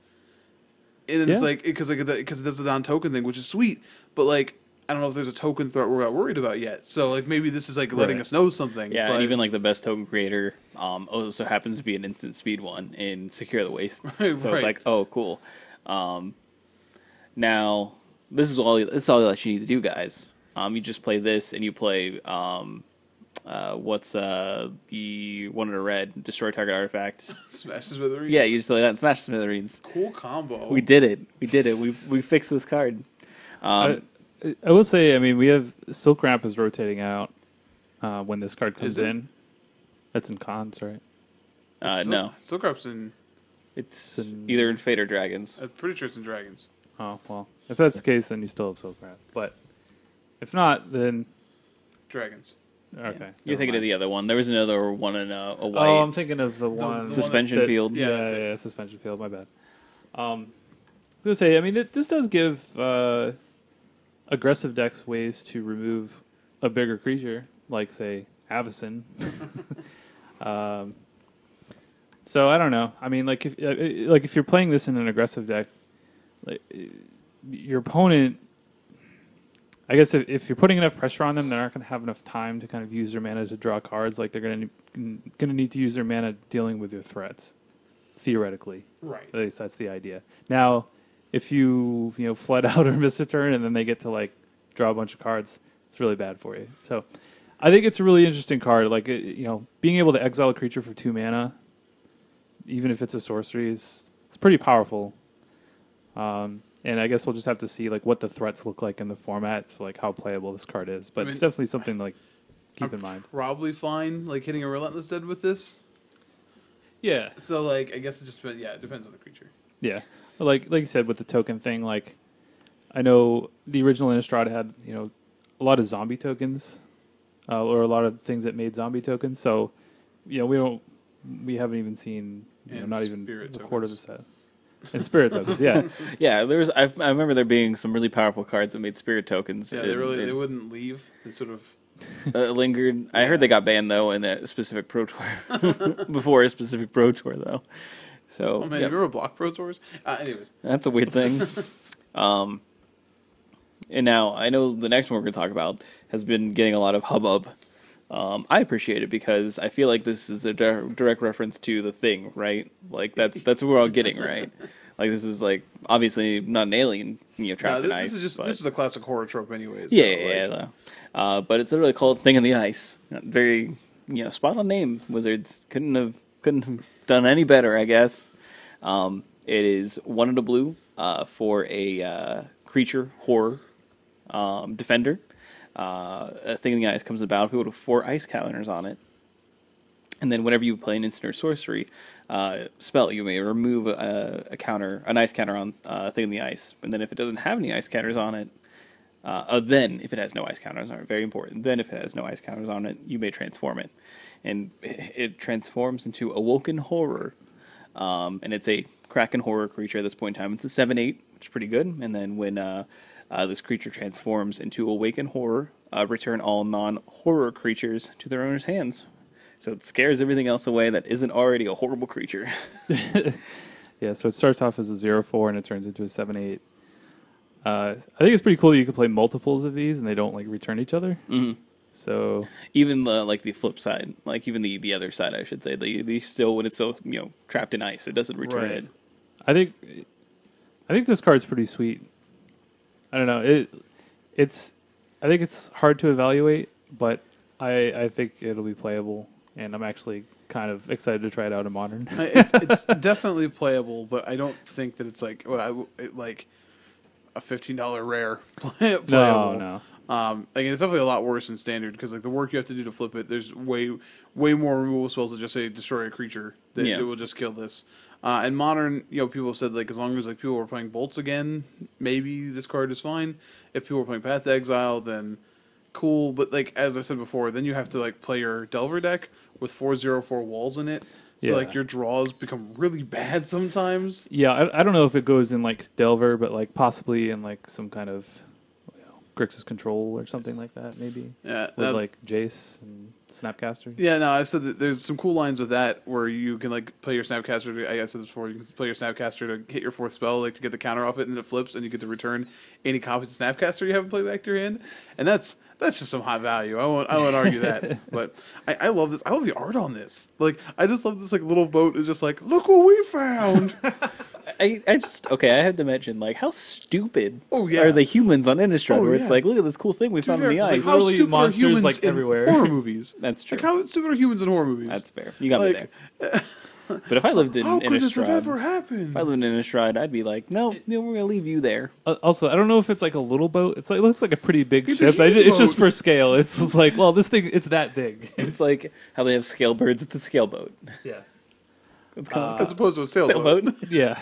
And Yeah. it's like because it does the non-token thing, which is sweet. But like I don't know if there's a token threat we're not worried about yet. So like maybe this is like letting Right. us know something. Yeah, but and even like the best token creator also happens to be an instant speed one in Secure the Wastes. So Right. it's like, oh, cool. Now this is all that you need to do, guys. You just play this, and you play what's the one in the red, destroy target artifact. smashes with the Yeah, you just play that and smash smithereens. cool combo. We did it. We fixed this card. I will say, I mean, we have Silk Ramp is rotating out when this card comes Is it? in. That's in cons, right? No, Silkrup's in. it's in- either in Fate or Dragons. I'm pretty sure it's in Dragons. Oh, well. If that's the case, then you still have Silk Ramp. But if not, then... Dragons. Okay. You're thinking of the other one. There was another one in a white Oh, I'm thinking of the one... suspension field. Yeah, Yeah, that's it. yeah, suspension field. My bad. I was gonna say, I mean, this does give aggressive decks ways to remove a bigger creature, like say Avacyn. So I don't know. I mean, like if you're playing this in an aggressive deck, like your opponent. I guess if you're putting enough pressure on them, they're not going to have enough time to kind of use their mana to draw cards. Like they're going to need to use their mana dealing with your threats, theoretically. Right. At least that's the idea. Now, if you flood out or miss a turn and then they get to like draw a bunch of cards, it's really bad for you. So, I think it's a really interesting card. Like being able to exile a creature for 2 mana, even if it's a sorcery, it's pretty powerful. And I guess we'll just have to see like what the threats look like in the format for like how playable this card is. But I mean, it's definitely something to like keep in mind. Probably fine, like hitting a Relentless Dead with this. Yeah. So like I guess it depends on the creature. Yeah, but like you said with the token thing, like I know the original Innistrad had a lot of zombie tokens, or a lot of things that made zombie tokens. So we haven't even seen And not even spirit a quarter of the tokens. set. And spirit tokens, yeah, Yeah, I remember there being some really powerful cards that made spirit tokens. Yeah, they wouldn't leave. They sort of lingered. I heard they got banned though in a specific pro tour before a specific pro tour though. So Oh man, yeah, you remember Block Pro Tours? Anyways. that's a weird thing. And now I know the next one we're going to talk about has been getting a lot of hubbub. I appreciate it because I feel like this is a direct reference to The Thing, right? Like that's what we're all getting, right? Like this is like obviously not an alien, trapped in ice. This is a classic horror trope, anyways. Yeah, though, yeah. But it's literally called Thing in the Ice. Very, spot on name. Wizards couldn't have done any better, I guess. It is 1 and a blue for a creature horror defender. A Thing in the Ice comes about with 4 ice counters on it. And then whenever you play an instant or sorcery spell, you may remove an ice counter on Thing in the Ice. And then if it doesn't have any ice counters on it, then if it has no ice counters on it, very important, then if it has no ice counters on it, you may transform it. And it transforms into Awoken Horror. And it's a Kraken Horror creature at this point in time. It's a 7/8, which is pretty good. And then when this creature transforms into Awaken Horror, return all non-horror creatures to their owner's hands. So it scares everything else away that isn't already a horrible creature. Yeah. So it starts off as a 0/4 and it turns into a 7/8. I think it's pretty cool that you can play multiples of these and they don't like return each other. Mm-hmm. So Even the flip side, like even the other side, I should say, they still, when it's still trapped in ice, it doesn't return Right. it. I think this card's pretty sweet. I don't know. I think it's hard to evaluate, but I think it'll be playable, and I'm actually kind of excited to try it out in Modern. it's definitely playable, but I don't think that it's like like a $15 rare playable. No. Again, it's definitely a lot worse than standard because like the work you have to do to flip it, there's way more removal spells that just say destroy a creature that it will just kill this. And Modern, people have said like as long as like people were playing bolts again, maybe this card is fine. If people were playing Path to Exile, then cool. But like as I said before, then you have to like play your Delver deck with 4/0/4 walls in it. So Yeah. like your draws become really bad sometimes. Yeah, I don't know if it goes in like Delver, but like possibly in like some kind of Grixis Control or something like that, maybe. Yeah, With like Jace and Snapcaster. yeah. No, I've said that there's some cool lines with that where you can like play your Snapcaster. I said this before. You can play your Snapcaster to hit your 4th spell, like to get the counter off it, and it flips, and you get to return any copies of Snapcaster you haven't played back to your hand, and that's just some high value. I won't argue that. But I love this. I love the art on this. Like I just love this like little boat is just like, look what we found. I I have to mention, like, how stupid yeah. are the humans on Innistrad, where yeah. it's like, look at this cool thing we found in the Like, ice. how Literally stupid monsters, are humans like, in everywhere. horror movies? That's true. Like how stupid are humans in horror movies? That's fair. You got me Like, there. But if I lived in how could this have Innistrad, ever happened? if I lived in Innistrad, I'd be like, no, we're gonna leave you there. Also, I don't know if it's like a little boat. It's like it looks like a pretty big It's a ship. huge It's just boat. for scale. It's just like, well, this thing, it's that big. It's like how they have scale birds. It's a scale boat. Yeah. It's kind of As opposed to a sailboat. sailboat. Yeah.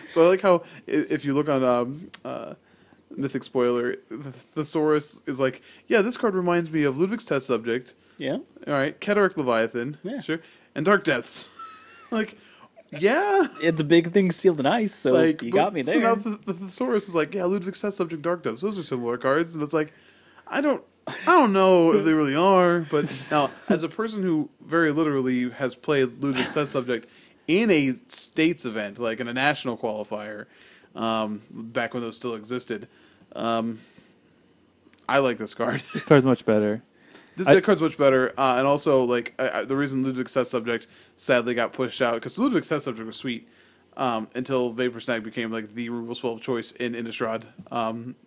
So I like how if you look on Mythic Spoiler, the Thesaurus is like, yeah, this card reminds me of Ludwig's Test Subject. Yeah. All right, Cataract Leviathan. Yeah. Sure. And Dark Depths. Like, yeah. It's a big thing sealed in ice, so Like, you got me there. So now the Thesaurus is like, yeah, Ludwig's Test Subject, Dark Depths. Those are similar cards, and it's like, I don't know if they really are. But now, as a person who very literally has played Ludwig's Test Subject in a states event, like in a national qualifier, back when those still existed, I like this card. This card's much better. That card's much better, and also like the reason Ludwig's Test Subject sadly got pushed out because Ludwig's Test Subject was sweet until Vapor Snag became like the removal spell of choice in Innistrad,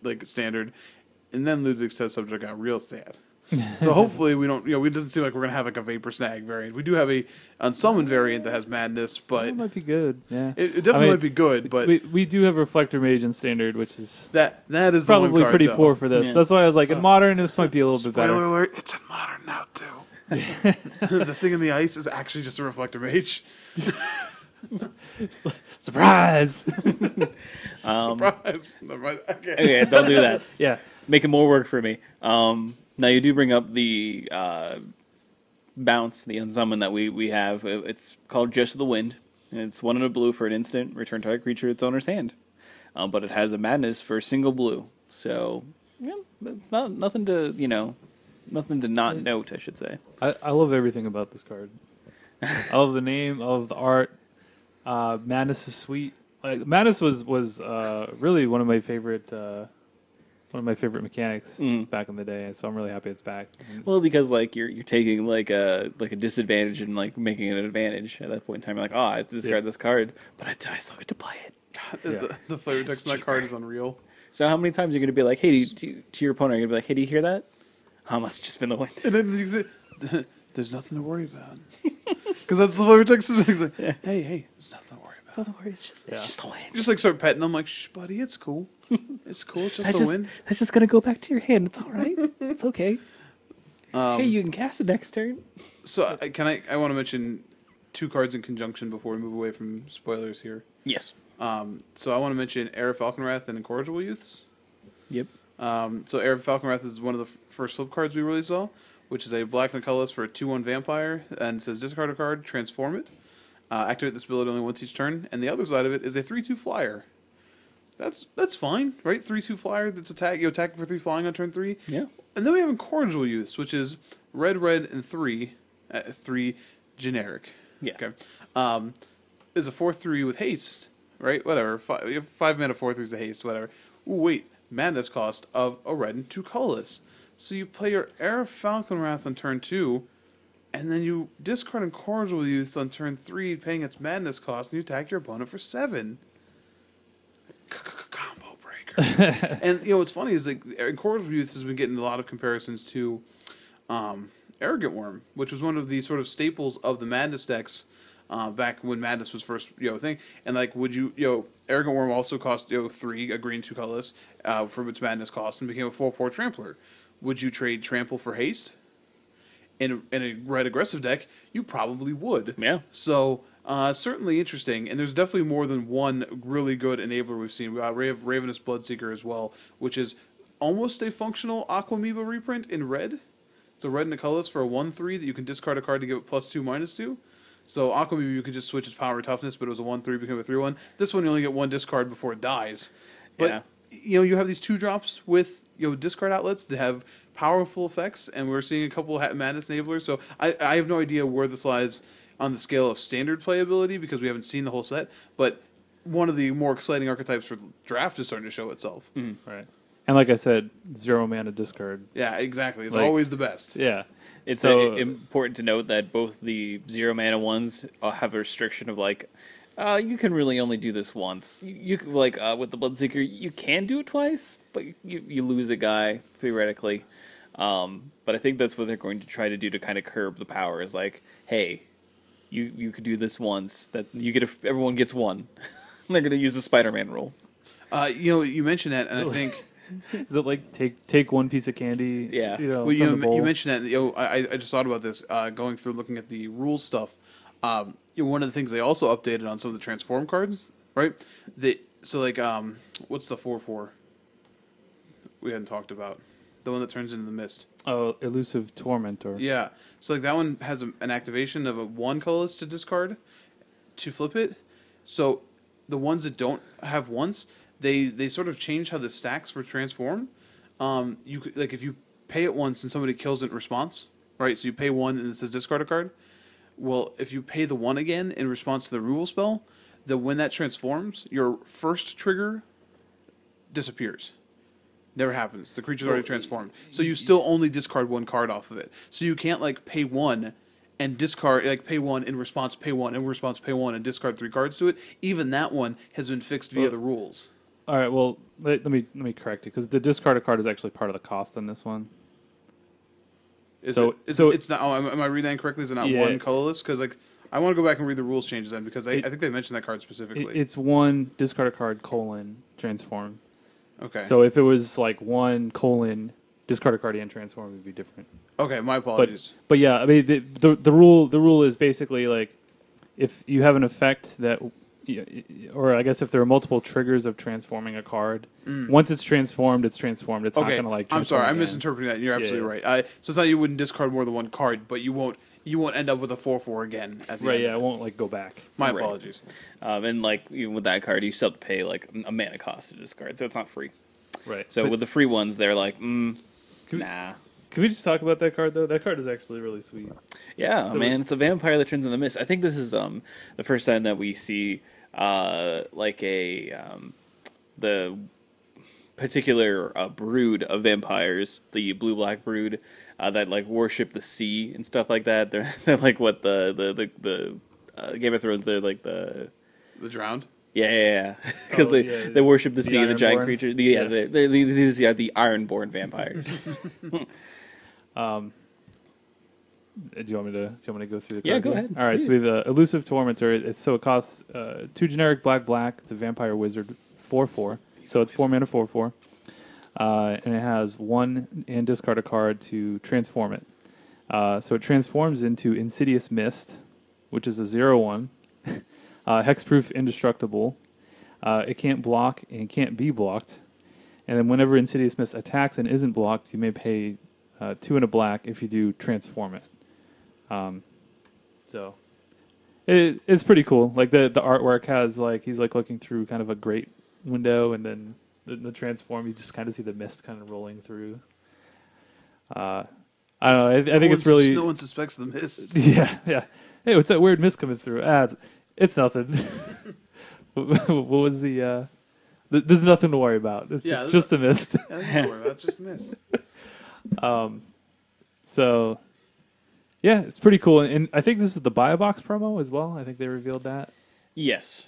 like standard, and then Ludwig's Test Subject got real sad. So hopefully we don't, it doesn't seem like we're gonna have like a Vapor Snag variant. We do have a unsummon variant that has Madness, but It might be good. Yeah. it definitely might be good. But we do have Reflector Mage in standard, which is that is the probably one card, pretty though. poor for this. Yeah. That's why I was like, in modern, this might be a little bit Spoiler better. alert! It's in modern now too. The thing in the ice is actually just a Reflector Mage. Surprise! Surprise! Never mind. Okay. Okay, don't do that. Yeah. Making more work for me. Now you do bring up the bounce, the unsummon that we have. It's called Just of the Wind. And it's 1 and a blue for an instant. Return target creature to its owner's hand. But it has a madness for a single blue. So yeah, it's nothing to not note, I should say. I love everything about this card. I love the name, I love the art. Madness is sweet. Like, Madness was really one of my favorite mechanics back in the day, so I'm really happy it's back. Well, because like you're taking like a disadvantage and like making it an advantage at that point in time. You're like, I have to discard this card, but I still get to play it. God, the flavor text on that card is unreal. So how many times are you going to be like, hey, to your opponent, you're going to be like, hey, do you hear that? I must have just been the wind. And then you say, there's nothing to worry about. Because that's the flavor text. It's like, hey, there's nothing to worry about. It's not the worry. It's just the wind. You just like start petting them like, shh, buddy, it's cool. It's cool. It's just the wind. That's just going to go back to your hand. It's all right. It's okay. Hey, you can cast it next turn. So I want to mention 2 cards in conjunction before we move away from spoilers here. Yes. So I want to mention Heir of Falconwrath and Incorrigible Youths. Yep. So Heir of Falconwrath is one of the first flip cards we really saw, which is a black and a colorless for a 2/1 vampire, and it says discard a card, transform it, activate this ability only once each turn, and the other side of it is a 3/2 flyer. That's fine, right? 3/2 flyer that's attacking for 3 flying on turn 3. Yeah. And then we have Incorrigible Youths, which is red, and 3, 3 generic. Yeah. Okay. Is a 4/3 with haste, right? Whatever. You have 5 mana 4/3s to haste, whatever. Ooh, wait. Madness cost of a red and 2 colorless. So you play your Heir of Falconwrath on turn 2, and then you discard Incorrigible Youths on turn 3, paying its madness cost, and you attack your opponent for 7. Combo breaker. And what's funny is like Incorrigible Youths has been getting a lot of comparisons to Arrogant Worm, which was one of the sort of staples of the Madness decks back when Madness was first thing. And like, would you Arrogant Worm also cost 3, a green 2 colorless for its Madness cost, and became a 4/4 Trampler. Would you trade Trample for haste? In a red aggressive deck, you probably would. Yeah. So certainly interesting, and there's definitely more than one really good enabler we've seen. We have Ravenous Bloodseeker as well, which is almost a functional Aquamoeba reprint in red. It's a red and a colorless for a 1/3 that you can discard a card to give it +2/-2. So Aquamoeba, you could just switch its power and toughness, but it was a 1/3, became a 3/1. This one, you only get 1 discard before it dies. But you have these 2-drops with discard outlets that have powerful effects, and we're seeing a couple of Madness enablers. So I have no idea where this lies on the scale of standard playability because we haven't seen the whole set. But one of the more exciting archetypes for draft is starting to show itself. Right. And like I said, 0 mana discard. Yeah, exactly. It's Like- always the best. Yeah. It's So- important to note that both the 0 mana ones have a restriction of like, you can really only do this once. You like with the Bloodseeker, you can do it twice, but you lose a guy theoretically. But I think that's what they're going to try to do to kind of curb the power. Is like, hey, you could do this once. That everyone gets one. They're going to use the Spider-Man rule. You mentioned that, and I think. Is it like take one piece of candy? Yeah. Well, from the bowl? you mentioned that. I just thought about this going through looking at the rules stuff. One of the things they also updated on some of the transform cards, right? What's the 4/4 we hadn't talked about? The one that turns into the mist. Oh, elusive tormentor. Yeah. So that one has an activation of a 1 colorless to discard to flip it. So the ones that don't have once, they sort of change how the stacks for transform. You could, if you pay it once and somebody kills it in response, right? So you pay 1 and it says discard a card. Well, if you pay the 1 again in response to the removal spell, when that transforms, your first trigger disappears. Never happens. The creature's already transformed. So you still only discard 1 card off of it. So you can't pay 1 and discard, pay 1 in response, pay 1 in response, pay 1 and discard 3 cards to it. Even that one has been fixed via the rules. All right. Well, let me correct you because the discard a card is actually part of the cost in this one. It's not. Oh, am I reading that incorrectly? Is it not Yeah. 1 colorless? Because I want to go back and read the rules changes then because I think they mentioned that card specifically. It's 1 discard a card : transform. Okay. So if it was 1 : discard a card and transform, it would be different. Okay, my apologies. But yeah, I mean the rule is basically if you have an effect that, or I guess if there are multiple triggers of transforming a card, once it's transformed. It's not going to I'm sorry, I'm again. misinterpreting that. You're absolutely right. So it's not you wouldn't discard more than 1 card, but you won't end up with a 4/4 again at the Right? end. Yeah, it won't go back. My Right. apologies. And even with that card, you still have to pay a mana cost to discard, so it's not free. Right. So with the free ones, they're like, nah. Can we just talk about that card though? That card is actually really sweet. Yeah, So- man, it's a vampire that turns into mist. I think this is the first time that we see the particular brood of vampires, the blue-black brood that worship the sea and stuff like that. They're like what the Game of Thrones. They're like the The Drowned? yeah, because yeah, they worship the sea and the giant Ironborn. creature. Yeah. These are the Ironborn vampires. Do you want me to go through the card? Yeah, go here? ahead. All right, so we have elusive tormentor. It costs 2 generic black. It's a vampire wizard 4/4. So it's 4 mana 4/4. And it has 1 and discard a card to transform it. So it transforms into Insidious Mist, which is a 0/1. Hexproof indestructible. It can't block and can't be blocked. And then whenever Insidious Mist attacks and isn't blocked, you may pay 2 and a black if you do transform it. So it's pretty cool. The artwork has he's looking through kind of a grate window, and then the transform, you just kind of see the mist kind of rolling through. I don't know. I think it's really No one suspects the mist. yeah. Hey, what's that weird mist coming through? It's nothing. What was the? There's nothing to worry about. It's just the mist. Don't worry about it, just mist. So, yeah, it's pretty cool. And I think this is the Buy a Box promo as well. I think they revealed that. Yes.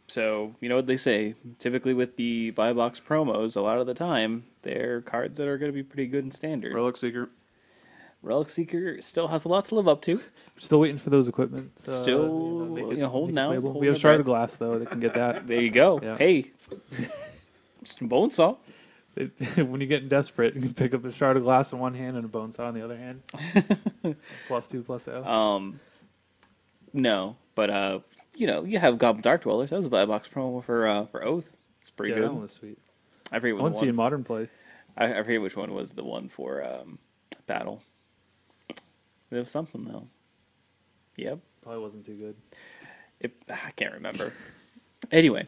So, you know what they say. Typically with the buy box promos, a lot of the time, they're cards that are going to be pretty good in standard. Relic Seeker. Relic Seeker still has a lot to live up to. Still waiting for those equipment. Still, holding out. playable. holding We have their Shard breath. of Glass, though. They can get that. There you go. Yeah. Hey. Some bone saw. When you're getting desperate, you can pick up a Shard of Glass in one hand and a Bone Saw in the other hand. +2/+0. No, but you have Goblin Dark Dwellers. That was a buy box promo for Oath. It's pretty Yeah, good. that one was sweet. I forget I what want the to see in one. Modern play. I forget which one was the one for Battle. There was something though. Yep. Probably wasn't too good. I can't remember. Anyway,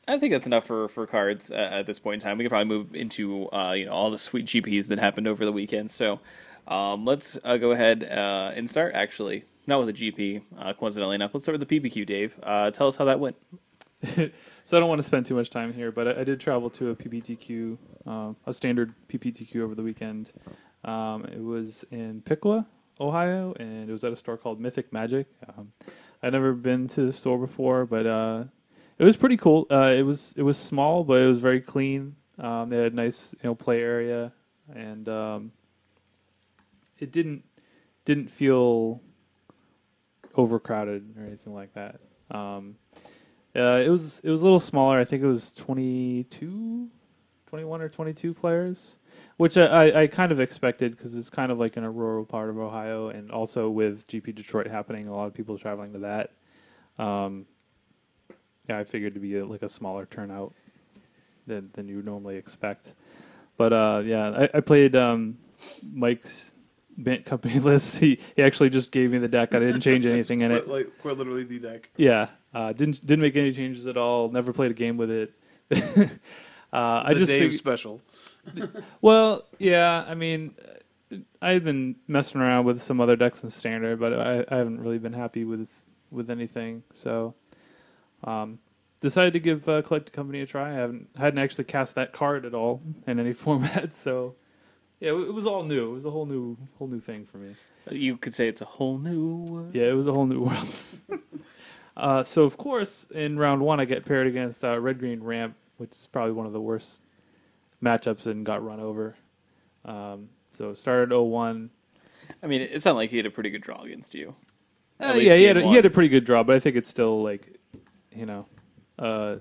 I think that's enough for cards at this point in time. We can probably move into all the sweet GPs that happened over the weekend. So let's go ahead and start. Actually, not with a GP, coincidentally enough. Let's start with the PPQ. Dave, tell us how that went. So I don't want to spend too much time here, but I did travel to a PPTQ, a standard PPTQ over the weekend. It was in Piqua, Ohio, and it was at a store called Mythic Magic. I'd never been to the store before, but it was pretty cool. It was small, but it was very clean. They had a nice play area, and it didn't feel overcrowded or anything like that. It was a little smaller. I think it was 21 or 22 players, which I kind of expected because it's kind of like in a rural part of Ohio, and also with GP Detroit happening, a lot of people traveling to that. I figured to be like a smaller turnout than you would normally expect. But I played Mike's Bant Company list. He actually just gave me the deck. I didn't change anything in it. Quite literally the deck. Yeah, didn't make any changes at all. Never played a game with it. I just Dave special. Well, yeah. I mean, I've been messing around with some other decks in standard, but I haven't really been happy with anything. So, decided to give Collected Company a try. I hadn't actually cast that card at all in any format. So, yeah, it was all new. It was a whole new thing for me. You could say it's a whole new. Yeah, it was a whole new world. So of course, in round one, I get paired against Red Green Ramp, which is probably one of the worst matchups, and got run over. So started 0-1. I mean, it sounded like he had a pretty good draw against you. Yeah, he had a pretty good draw, but I think it's still like, a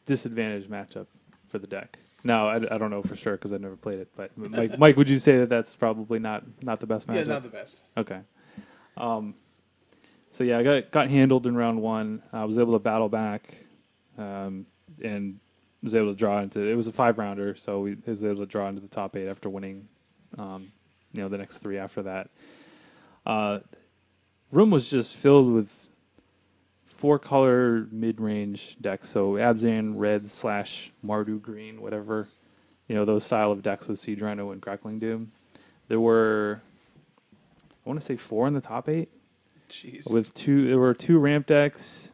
disadvantaged matchup for the deck. Now, I don't know for sure because I've never played it, but Mike, would you say that that's probably not the best matchup? Yeah, not the best. Okay. So yeah, I got handled in round one. I was able to battle back, and was able to draw into. It was a 5-rounder, so we was able to draw into the top 8 after winning. The next 3 after that. Room was just filled with 4-color mid-range decks. So Abzan red / Mardu green, whatever. Those style of decks with Siege Rhino and Crackling Doom. There were, I want to say 4 in the top 8. Jeez. There were 2 ramp decks,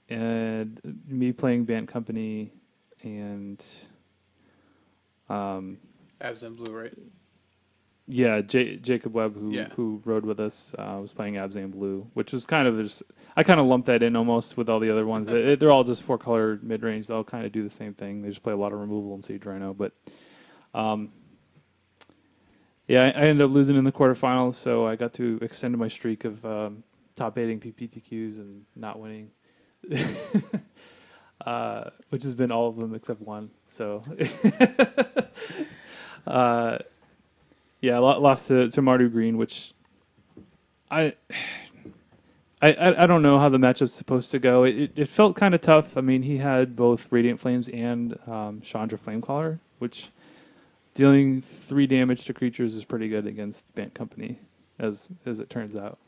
and me playing Bant Company, and Abzan blue, right? Yeah, Jacob Webb, who rode with us, was playing Abzan blue, which was kind of just, I kind of lumped that in almost with all the other ones. They're all just 4-color mid-range. They all kind of do the same thing. They just play a lot of removal and Siege Rhino. But I ended up losing in the quarterfinals, so I got to extend my streak of top 8ing PPTQs and not winning, which has been all of them except one. So, I lost to Mardu Green, which I don't know how the matchup's supposed to go. It felt kind of tough. I mean, he had both Radiant Flames and Chandra Flamecaller, which dealing 3 damage to creatures is pretty good against Bant Company, as it turns out.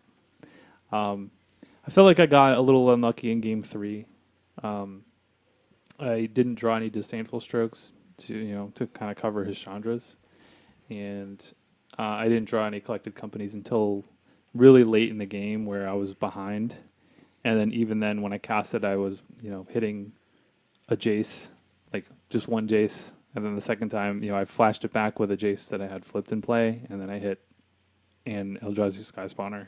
I felt like I got a little unlucky in game 3. I didn't draw any Disdainful Strokes to kind of cover his Chandras, and I didn't draw any Collected Companies until really late in the game where I was behind. And then even then, when I cast it, I was, hitting a Jace, like just one Jace. And then the second time, I flashed it back with a Jace that I had flipped in play. And then I hit an Eldrazi Sky Spawner.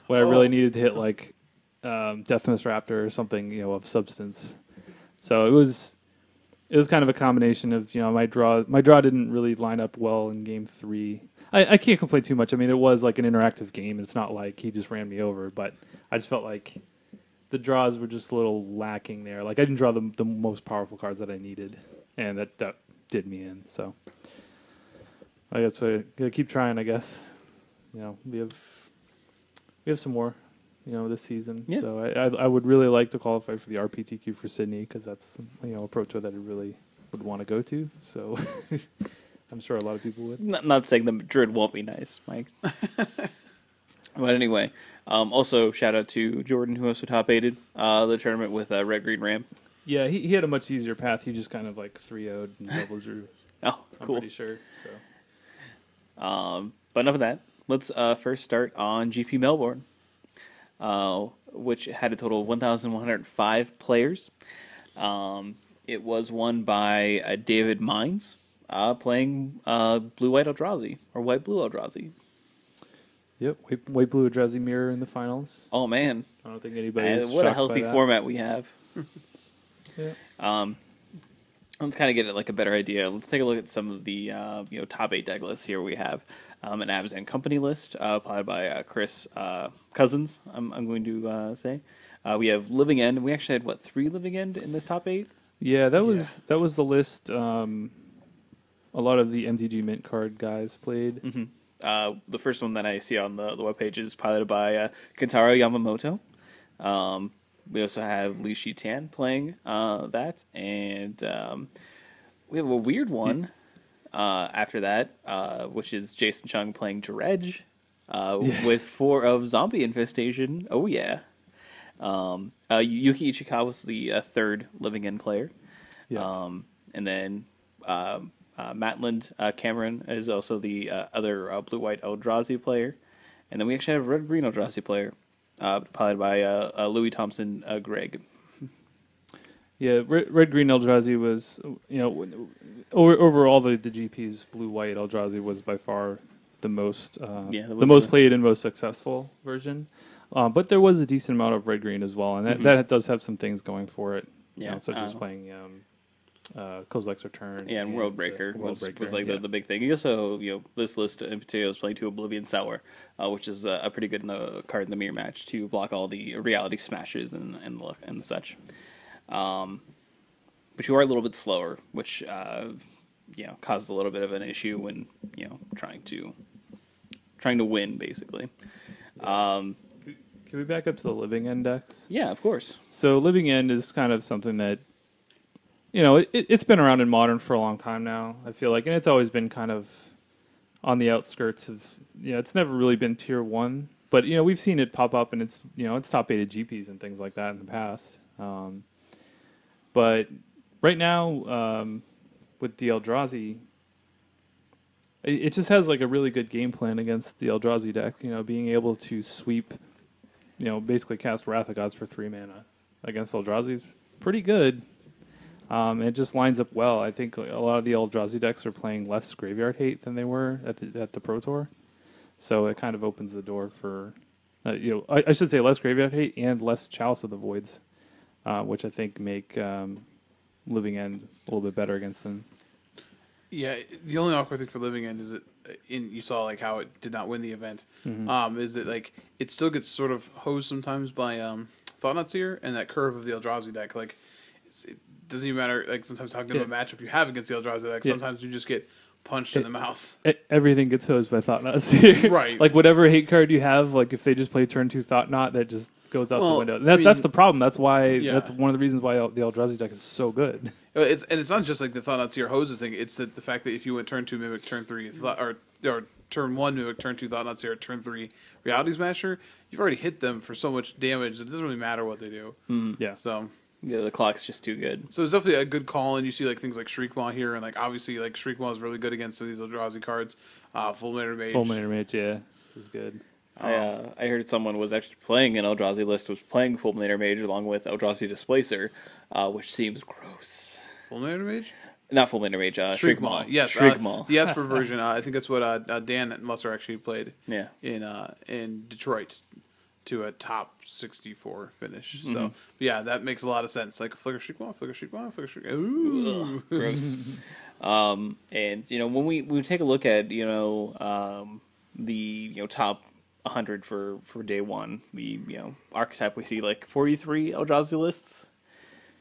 When I really needed to hit like Deathmist Raptor or something, of substance. So it was kind of a combination of, my draw didn't really line up well in game 3. I can't complain too much. I mean, it was like an interactive game. It's not like he just ran me over, but I just felt like the draws were just a little lacking there. Like I didn't draw the most powerful cards that I needed, and that did me in. So I guess I gotta keep trying, I guess. We have some more, this season. Yeah. So I would really like to qualify for the RPTQ for Sydney, because that's, a pro tour that I really would want to go to. So I'm sure a lot of people would. Not saying the Madrid won't be nice, Mike. But anyway, also shout out to Jordan who also top aided the tournament with Red Green Ram. Yeah, he had a much easier path. He just kind of like 3-0'd and double drew. Oh, I'm cool. pretty sure. So But enough of that. Let's first start on GP Melbourne, which had a total of 1,105 players. It was won by David Mines, playing Blue-White Eldrazi, or White-Blue Eldrazi. yep, white blue Eldrazi mirror in the finals. Oh, man. I don't think anybody's What a shocked healthy by that. format we have. Yeah. Let's kind of get like a better idea. Let's take a look at some of the top 8 deck lists here. We have an Abs and Company list applied by Chris Cousins. I'm going to say we have Living End. We actually had 3 Living End in this top 8. Yeah, that was the list. A lot of the MTG Mint card guys played. Mm-hmm. The first one that I see on the webpage is piloted by Kentaro Yamamoto. We also have Li Shitan playing that, and we have a weird one after that, which is Jason Chung playing Dredge with 4 of Zombie Infestation. Oh yeah. Yuki Ichikawa's the 3rd Living End player. Yeah. And then Matland Cameron is also the other Blue-White Eldrazi player. And then we actually have a Red-Green Eldrazi player, piloted by Louis Thompson Greg. Yeah, Red Green Eldrazi was, over all the GPs, Blue White Eldrazi was by far the most the most played and most successful version. But there was a decent amount of Red Green as well, and that does have some things going for it. Yeah, such as playing Kozilek's Return. Yeah, and Worldbreaker was like the big thing. You also, this list in particular was playing to Oblivion Sour, which is a pretty good card in the mirror match to block all the reality smashes and such. But you are a little bit slower, which causes a little bit of an issue when trying to win basically. Can we back up to the Living End decks? Yeah, of course. So Living End is kind of something that it's been around in Modern for a long time now, I feel like, and it's always been kind of on the outskirts of, it's never really been tier 1, but we've seen it pop up, and it's top 8 GPs and things like that in the past. But right now, with the Eldrazi, it just has like a really good game plan against the Eldrazi deck. Being able to sweep, basically cast Wrath of Gods for 3 mana against Eldrazi is pretty good. It just lines up well. I think a lot of the Eldrazi decks are playing less Graveyard Hate than they were at the Pro Tour, so it kind of opens the door for, I should say less Graveyard Hate and less Chalice of the Voids, which I think make Living End a little bit better against them. Yeah, the only awkward thing for Living End is that you saw like how it did not win the event. Mm-hmm. Is that like it still gets sort of hosed sometimes by Thought-Knot Seer and that curve of the Eldrazi deck. Like it doesn't even matter like sometimes how good of a matchup you have against the Eldrazi deck. Sometimes you just get punched in the mouth. Everything gets hosed by Thought-Knot Seer. Right. Like whatever hate card you have, like if they just play turn 2 Thought-Knot, that just goes out the window. That's the problem. That's why. Yeah. That's one of the reasons why the Eldrazi deck is so good. It's not just like the Thought-Knot Seer hoses thing. It's the fact that if you went turn 2 Mimic, turn 3 or turn 1 Mimic, turn 2 Thought-Knot Seer, turn 3 Reality Smasher, you've already hit them for so much damage that it doesn't really matter what they do. Yeah. So. Yeah, the clock's just too good. So it's definitely a good call, and you see like things like Shriekmaw here, and like obviously like Shriekmaw is really good against some of these Eldrazi cards. Fulminator Mage. Fulminator Mage, yeah, is good. I heard someone was actually playing an Eldrazi list, was playing Fulminator Mage along with Eldrazi Displacer, which seems gross. Fulminator Mage? Not Fulminator Mage, Shriekmaw. Yes, Shriekmaw. The Esper version. I think that's what Dan Musser actually played. Yeah. In Detroit. To a top 64 finish. So, yeah, that makes a lot of sense. Like, Flicker Shriekmaw, Flicker Shriekmaw, Flicker Shriekmaw. Ooh. Ugh, gross. And, when we take a look at, the, top 100 for day one, the, archetype, we see, like, 43 Eldrazi lists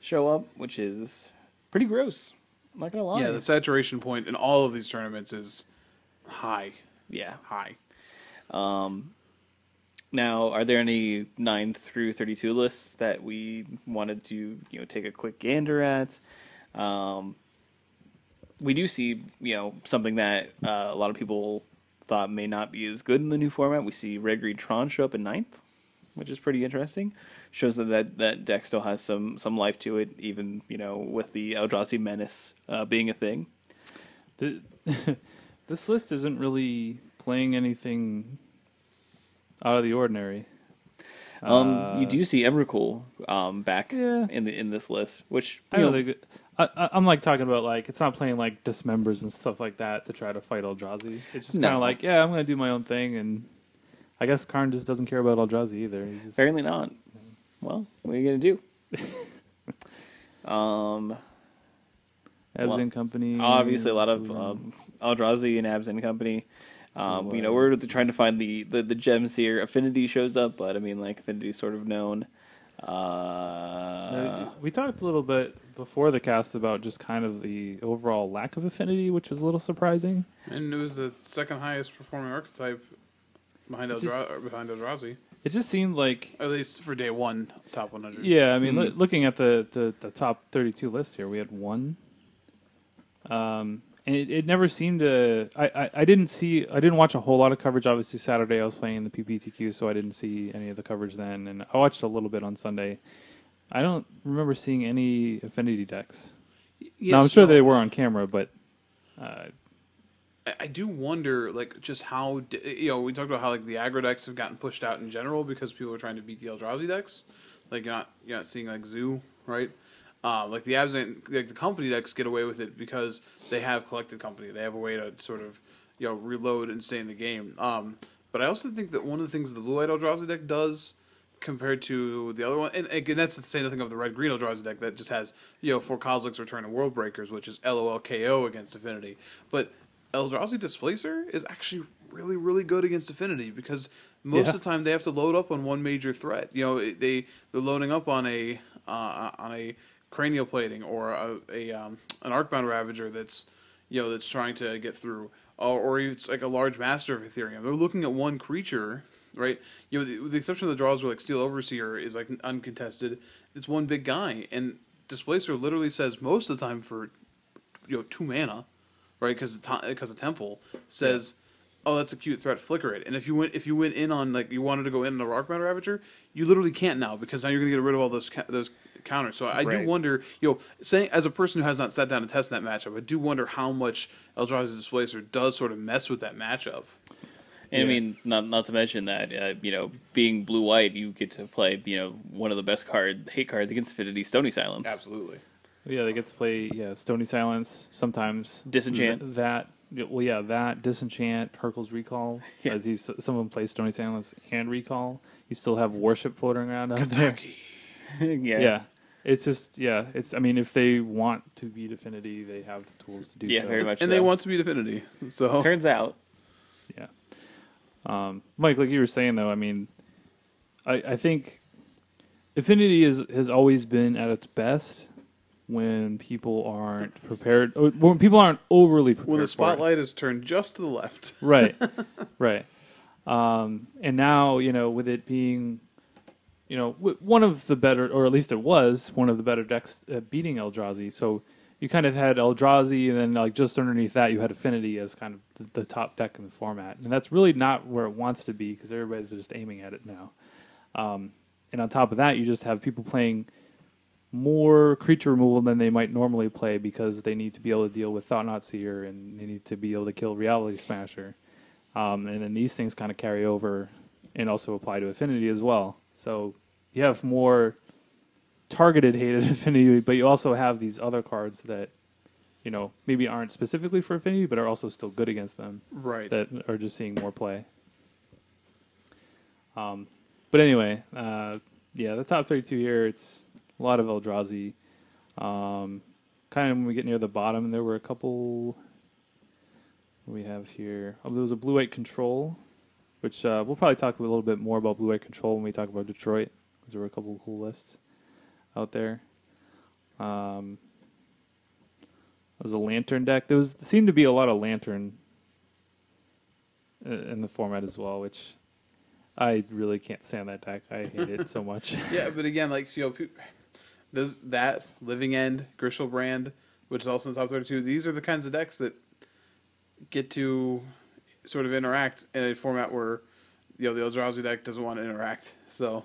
show up, which is pretty gross. I'm not going to lie. Yeah, the saturation point in all of these tournaments is high. Yeah. High. Now, are there any 9 through 32 lists that we wanted to, take a quick gander at? We do see, something that a lot of people thought may not be as good in the new format. We see Red Green Tron show up in ninth, which is pretty interesting. Shows that deck still has some life to it, even with the Eldrazi Menace being a thing. This list isn't really playing anything out of the ordinary. You do see Emrakul back Yeah. in this list, which I don't think I'm like talking about like it's not playing like Dismembers and stuff like that to try to fight Eldrazi. It's just kind of like, yeah, I'm gonna do my own thing, and I guess Karn just doesn't care about Eldrazi either. Apparently not. Well, what are you gonna do? Abs Company. Obviously, a lot of Eldrazi and Abs Company. We're trying to find the gems here. Affinity shows up, but I mean, like, Affinity's sort of known. We talked a little bit before the cast about just kind of the overall lack of Affinity, which was a little surprising. And it was the second highest performing archetype behind Eldrazi. It just seemed like, at least for day one, top 100. Yeah, I mean, looking at the top 32 list here, we had one. And it never seemed to. I didn't watch a whole lot of coverage. Obviously, Saturday I was playing in the PPTQ, so I didn't see any of the coverage then. And I watched a little bit on Sunday. I don't remember seeing any Affinity decks. Yes, now I'm sure they were on camera, but I do wonder, like, just how we talked about how like the aggro decks have gotten pushed out in general because people are trying to beat the Eldrazi decks. Like you're not seeing like Zoo, right? Like the like the company decks get away with it because they have collected company. They have a way to sort of reload and stay in the game. But I also think that one of the things the Blue-White Eldrazi deck does compared to the other one, and again, that's to say nothing of the Red-Green Eldrazi deck that just has 4 Kozilek's Return and World Breakers, which is LOLKO against Affinity. But Eldrazi Displacer is actually really, really good against Affinity because most of the time they have to load up on one major threat. They're loading up on a cranial plating or an Arcbound Ravager that's that's trying to get through, or it's like a large Master of Ethereum. They're looking at one creature, right? The exception of the draws where like Steel Overseer is like uncontested. It's one big guy, and Displacer literally says most of the time for 2 mana, right? Because a Temple says, oh, that's a cute threat, flicker it. And if you went in on like you wanted to go in on a Arcbound Ravager, you literally can't now because now you're going to get rid of all those counters. So I do wonder, saying as a person who has not sat down and tested that matchup, I do wonder how much Eldrazi Displacer does sort of mess with that matchup. And I mean, not to mention that being blue-white, you get to play one of the best hate cards against Affinity, Stony Silence. Absolutely. Yeah, they get to play Stony Silence sometimes. Disenchant. That Disenchant, Hurkyl's Recall. Yeah. As some of them play Stony Silence and Recall. You still have Worship floating around out there. Yeah. It's just, I mean, if they want to beat Affinity, they have the tools to do so. Yeah, very much and so. they want to beat Affinity. So turns out. Yeah. Mike, like you were saying, though, I mean, I think Affinity has always been at its best when people aren't prepared, or when people aren't overly prepared. When the spotlight is turned just to the left. Right. Right. And now, with it being, one of the better, or at least it was one of the better decks beating Eldrazi. So you kind of had Eldrazi, and then like just underneath that, you had Affinity as kind of the top deck in the format. And that's really not where it wants to be because everybody's just aiming at it now. And on top of that, you just have people playing more creature removal than they might normally play because they need to be able to deal with Thought-Knot Seer and they need to be able to kill Reality Smasher. And then these things kind of carry over and also apply to Affinity as well. So you have more targeted hated Affinity, but you also have these other cards that, maybe aren't specifically for Affinity, but are also still good against them. Right. That are just seeing more play. But anyway, the top 32 here, it's a lot of Eldrazi. Kind of when we get near the bottom, there were a couple. What do we have here? Oh, there was a Blue-White Control, which we'll probably talk a little bit more about Blue-White Control when we talk about Detroit, because there were a couple of cool lists out there. There was a Lantern deck. There seemed to be a lot of Lantern in the format as well, which I really can't stand that deck. I hate it so much. Yeah, but again, like there's that Living End, Grishelbrand, which is also in the top 32. These are the kinds of decks that get to sort of interact in a format where the Eldrazi deck doesn't want to interact. So,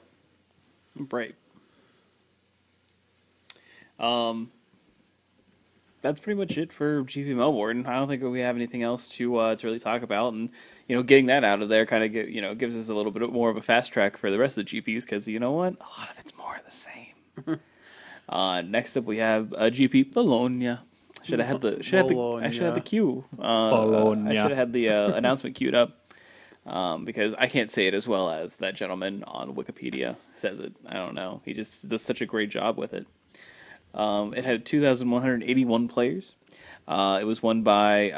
Right. That's pretty much it for GP Melbourne. I don't think we have anything else to really talk about, and getting that out of there kind of gives us a little bit more of a fast track for the rest of the GPs because you know what, a lot of it's more of the same. Next up, we have GP Bologna. I should have had the cue. Bologna. I should have had the announcement queued up because I can't say it as well as that gentleman on Wikipedia says it. I don't know. He just does such a great job with it. It had 2,181 players. It was won by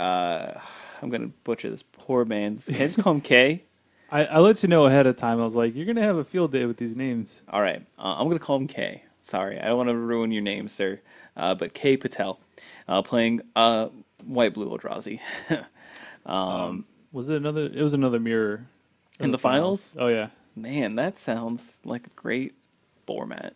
I'm going to butcher this poor man's. Can I just call him K? I let you know ahead of time. I was like, you're going to have a field day with these names. All right. I'm going to call him K. Sorry. I don't want to ruin your name, sir. But K Patel. Playing white-blue Eldrazi. Was it another? It was another mirror. In the finals? Oh, yeah. Man, that sounds like a great format.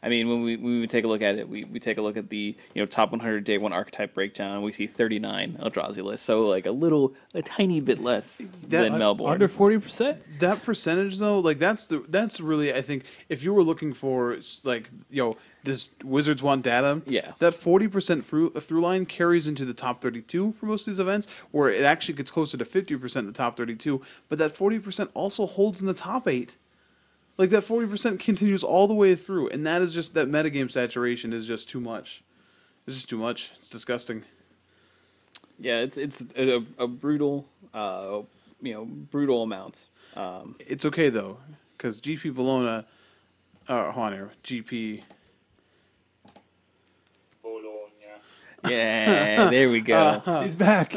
I mean, when we take a look at it, we take a look at the top 100 day one archetype breakdown. We see 39 Eldrazi lists, so like a tiny bit less than Melbourne. Under 40%. that percentage though, like that's really, I think, if you were looking for like does Wizards want data? Yeah. That 40% through line carries into the top 32 for most of these events, where it actually gets closer to 50% in the top 32. But that 40% also holds in the top 8. Like that 40% continues all the way through, and that is just that metagame saturation is just too much. It's just too much. It's disgusting. Yeah, it's a brutal, brutal amount. It's okay though, because GP Bologna, hold on here, GP. Yeah, there we go. He's back.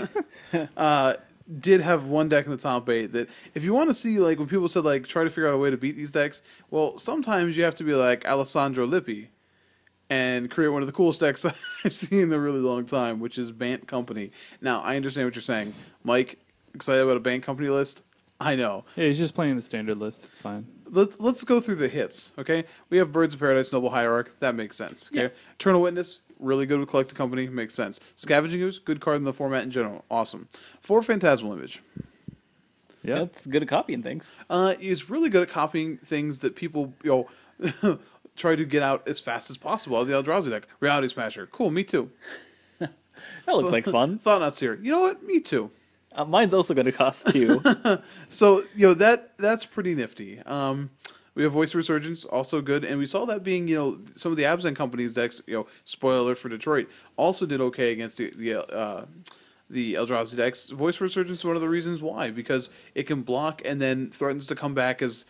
Did have one deck in the top 8 that if you want to see, like, when people said, like, try to figure out a way to beat these decks, well, sometimes you have to be like Alessandro Lippi and create one of the coolest decks I've seen in a really long time, which is Bant Company. Now, I understand what you're saying. Mike, excited about a Bant Company list? I know. Yeah, he's just playing the standard list. It's fine. Let's go through the hits, okay? We have Birds of Paradise, Noble Hierarch. That makes sense, okay? Yeah. Eternal Witness, really good with Collected Company. Makes sense. Scavenging Ooze, good card in the format in general. Awesome. 4 Phantasmal Image. Yeah. That's good at copying things. It's really good at copying things that people, try to get out as fast as possible out of the Eldrazi deck. Reality Smasher. Cool, me too. That looks like fun. Thought Not Seer. You know what? Me too. Mine's also going to cost 2. So, that's pretty nifty. We have Voice Resurgence, also good, and we saw that being, some of the Abzan Company's decks, spoiler alert for Detroit, also did okay against the Eldrazi decks. Voice Resurgence is one of the reasons why, because it can block and then threatens to come back as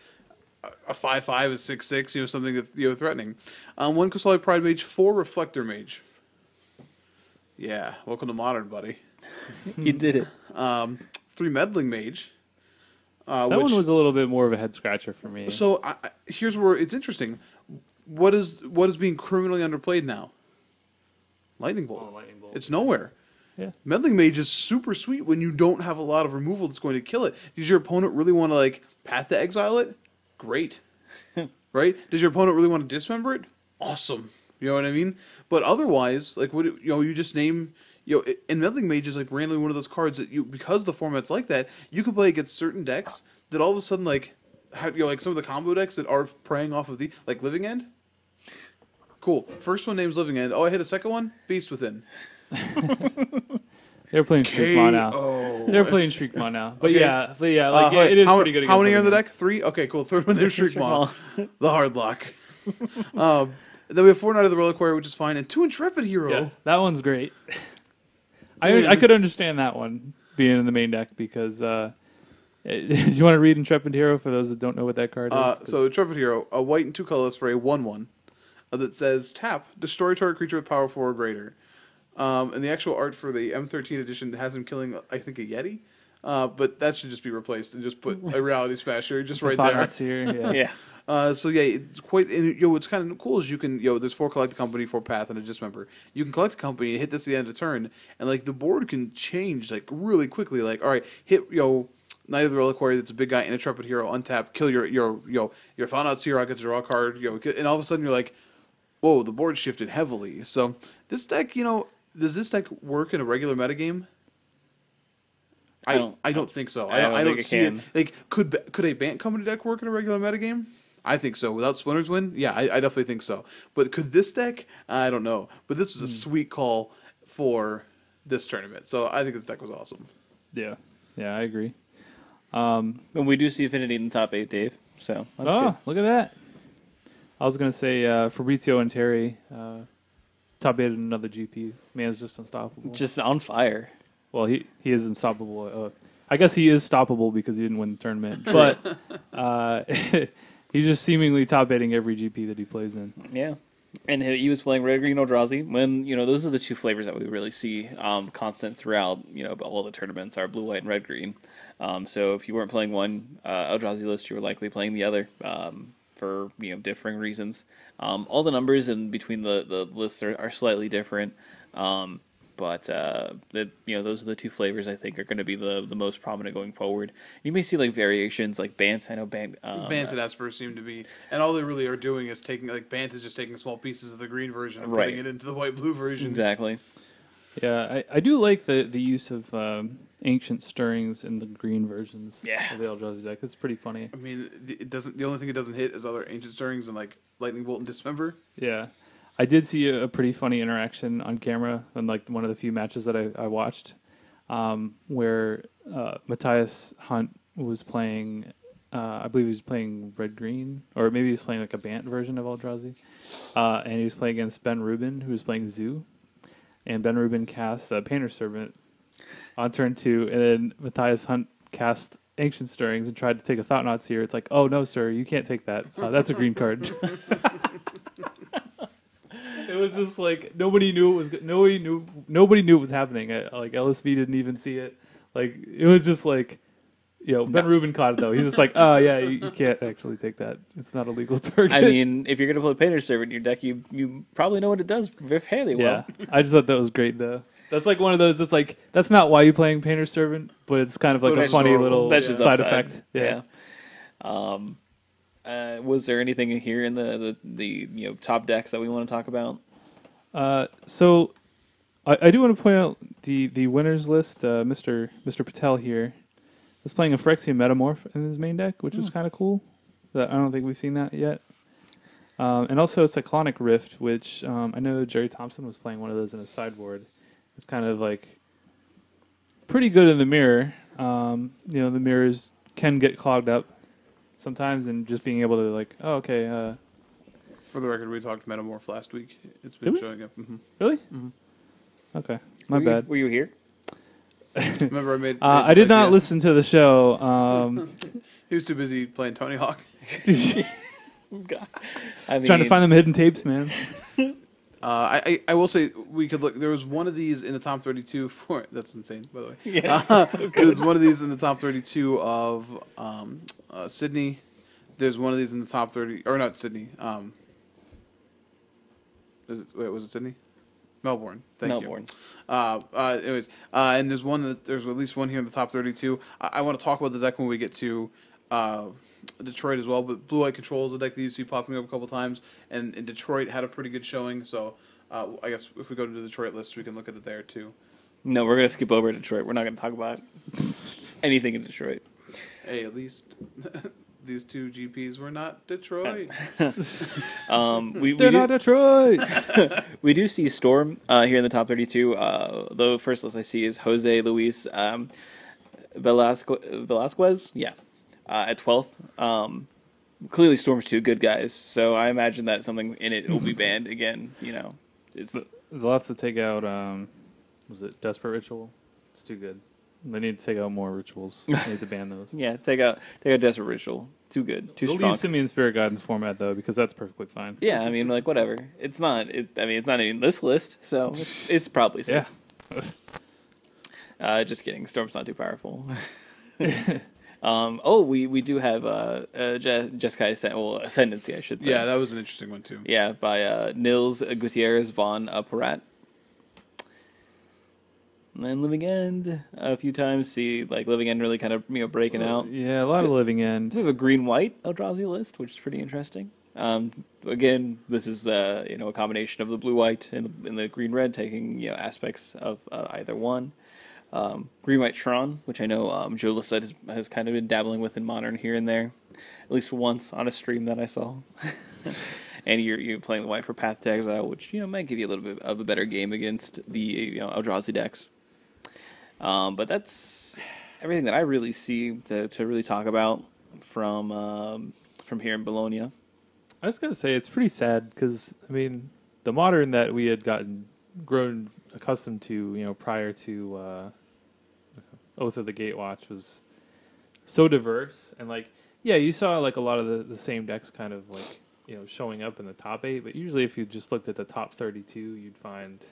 a 5/5, a 6/6, something that threatening. 1 Kusali Pride Mage, 4 Reflector Mage. Yeah, welcome to Modern, buddy. You did it. 3 Meddling Mage. That one was a little bit more of a head scratcher for me. So here's where it's interesting. What is being criminally underplayed now? Lightning Bolt. Lightning Bolt. It's nowhere. Yeah. Meddling Mage is super sweet when you don't have a lot of removal that's going to kill it. Does your opponent really want to Path to Exile it? Great. Right? Does your opponent really want to dismember it? Awesome. You know what I mean? But otherwise, you just name. And Meddling Mage is randomly one of those cards that because the format's like that, you can play against certain decks that all of a sudden some of the combo decks that are preying off of Living End. Cool. First one name's Living End. Oh, I hit a second one. Beast Within. They're playing Shriekmaw now. They're playing Shriekmaw now. But yeah, it is pretty good. How many are in the deck? 3. Okay, cool. Third one named Shriekmaw. The hard lock. Then we have 4 Knight of the Reliquary, which is fine, and 2 Intrepid Hero. Yeah, that one's great. I could understand that one being in the main deck because do you want to read Intrepid Hero for those that don't know what that card is? So Intrepid Hero, a white and 2 colorless for a 1/1 that says tap, destroy target creature with power 4 or greater. And the actual art for the M13 edition has him killing, I think, a Yeti. But that should just be replaced and just put a Reality Smasher just right there. That's here, yeah. Yeah. It's quite. And, what's kind of cool is you can. There's 4 Collect the Company, 4 Path, and a Dismember. You can collect the company and hit this at the end of the turn, and the board can change really quickly. All right, hit Knight of the Reliquary. That's a big guy, and Intrepid Hero. Untap, kill your Thought Seer. I get to draw a card. And all of a sudden you're like, whoa, the board shifted heavily. So this deck, does this deck work in a regular metagame? I don't think so. I don't I think don't it see it. can. Like, could a Bant Company deck work in a regular metagame? I think so. Without Splinter's Win, yeah, I definitely think so. But could this deck? I don't know. But this was a sweet call for this tournament. So I think this deck was awesome. Yeah, I agree. And we do see Affinity in the top 8, Dave. So that's good. Look at that. I was going to say Fabrizio and Terry top 8 in another GP. Man's just unstoppable. Just on fire. Well, he is unstoppable. I guess he is stoppable because he didn't win the tournament. But he's just seemingly top 8ing every GP that he plays in. Yeah. And he was playing Red Green Eldrazi when, those are the two flavors that we really see constant throughout, all the tournaments are blue, white, and red green. So if you weren't playing one Eldrazi list, you were likely playing the other for, differing reasons. All the numbers in between the lists are slightly different. But those are the two flavors I think are going to be the most prominent going forward. You may see like variations like Bant. I know Bant. Bant and Esper seem to be, and all they really are doing is taking Bant is just taking small pieces of the green version and putting it into the white blue version. Exactly. Yeah, I do like the use of ancient stirrings in the green versions of the Eldrazi deck. It's pretty funny. I mean, it doesn't. The only thing it doesn't hit is other ancient stirrings and like Lightning Bolt and Dismember. Yeah. I did see a pretty funny interaction on camera in like one of the few matches that I watched, where Matthias Hunt was playing. I believe he was playing red green, or maybe he was playing like a Bant version of Eldrazi, and he was playing against Ben Rubin, who was playing Zoo, and Ben Rubin cast Painter Servant on turn 2, and then Matthias Hunt cast Ancient Stirrings and tried to take a Thought-Knot Seer. It's like, oh no, sir, you can't take that. That's a green card. It was just like nobody knew it was. Nobody knew it was happening. Like LSV didn't even see it. Like it was just like, Ben Rubin caught it though. He's just like, oh yeah, you can't actually take that. It's not a legal target. I mean, if you're gonna play Painter Servant in your deck, you probably know what it does fairly well. Yeah, I just thought that was great though. That's like one of those. That's like that's not why you're playing Painter Servant, but it's kind of like a funny little side effect. Yeah. Was there anything in here in the top decks that we want to talk about? So I do want to point out the winners list. Mr. Patel here is playing a Phyrexian Metamorph in his main deck, which is kind of cool. I don't think we've seen that yet. And also Cyclonic Rift, which I know Jerry Thompson was playing one of those in his sideboard. It's kind of like pretty good in the mirror. The mirrors can get clogged up sometimes, and just being able to like, oh, okay. For the record, we talked Metamorph last week. It's been showing up. Mm-hmm. Really? Mm-hmm. Okay, my bad. Were you here? Remember, I made I did not listen to the show. He was too busy playing Tony Hawk. God. Trying to find them hidden tapes, man. I will say we could look. There was one of these in the top 32 for. That's insane, by the way. Yeah, there was one of these in the top 32 of Sydney. There's one of these in the top 30, or not Sydney. Was it Sydney? Melbourne. Thank you. Anyways, and there's at least one here in the top 32. I want to talk about the deck when we get to Detroit as well, but Blue White Control is a deck that you see popping up a couple times, and Detroit had a pretty good showing, so I guess if we go to the Detroit list, we can look at it there too. No, we're going to skip over Detroit. We're not going to talk about anything in Detroit. Hey, at least these two GPs were not Detroit. They're not Detroit. We do see Storm here in the top 32. The first list I see is Jose Luis Velasquez. Yeah. At 12th. Clearly Storm's two good guys, so I imagine that something in it will be banned again. They'll have to take out, was it Desperate Ritual? It's too good. They need to take out more rituals. They need to ban those. Yeah, take out Desperate Ritual. Too good. Too strong. They'll use Simian Spirit Guide in the format, though, because that's perfectly fine. Yeah, I mean, like, whatever. It's not in this list, so it's probably safe. Yeah. Just kidding. Storm's not too powerful. We do have Jeskai Ascendancy, I should say. Yeah, that was an interesting one, too. Yeah, by Nils Gutierrez von Parat. And then Living End a few times. See, like, Living End really kind of breaking out. Yeah, a lot of Living End. We have a green-white Eldrazi list, which is pretty interesting. Again, this is a combination of the blue-white and the green-red, taking aspects of either one. Green White Tron, which I know Joe Lissette has kind of been dabbling with in Modern here and there, at least once on a stream that I saw. And you're playing the white for Path to Exile, which might give you a little bit of a better game against the Eldrazi decks. But that's everything that I really see to really talk about from here in Bologna. I was gonna say it's pretty sad because I mean the Modern that we had grown accustomed to, prior to Oath of the Gatewatch was so diverse and you saw like a lot of the same decks kind of like showing up in the top 8, but usually if you just looked at the top 32, you'd find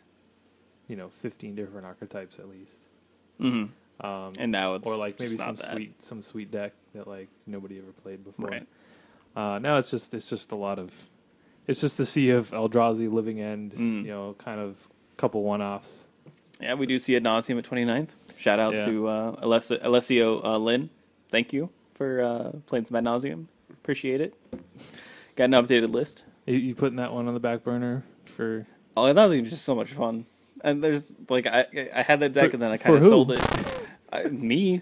15 different archetypes at least. Mm-hmm. And now it's or like maybe some sweet deck that like nobody ever played before. Right. Now it's just a lot of it's just a sea of Eldrazi living end, kind of couple one-offs. Yeah, we do see Ad Nauseam at 29th. Shout out to Alessio Lynn. Thank you for playing some Ad Nauseam. Appreciate it. Got an updated list. You putting that one on the back burner for? Oh, Ad Nauseam is just so much fun. And there's I had that deck and then I kind of sold it. Me,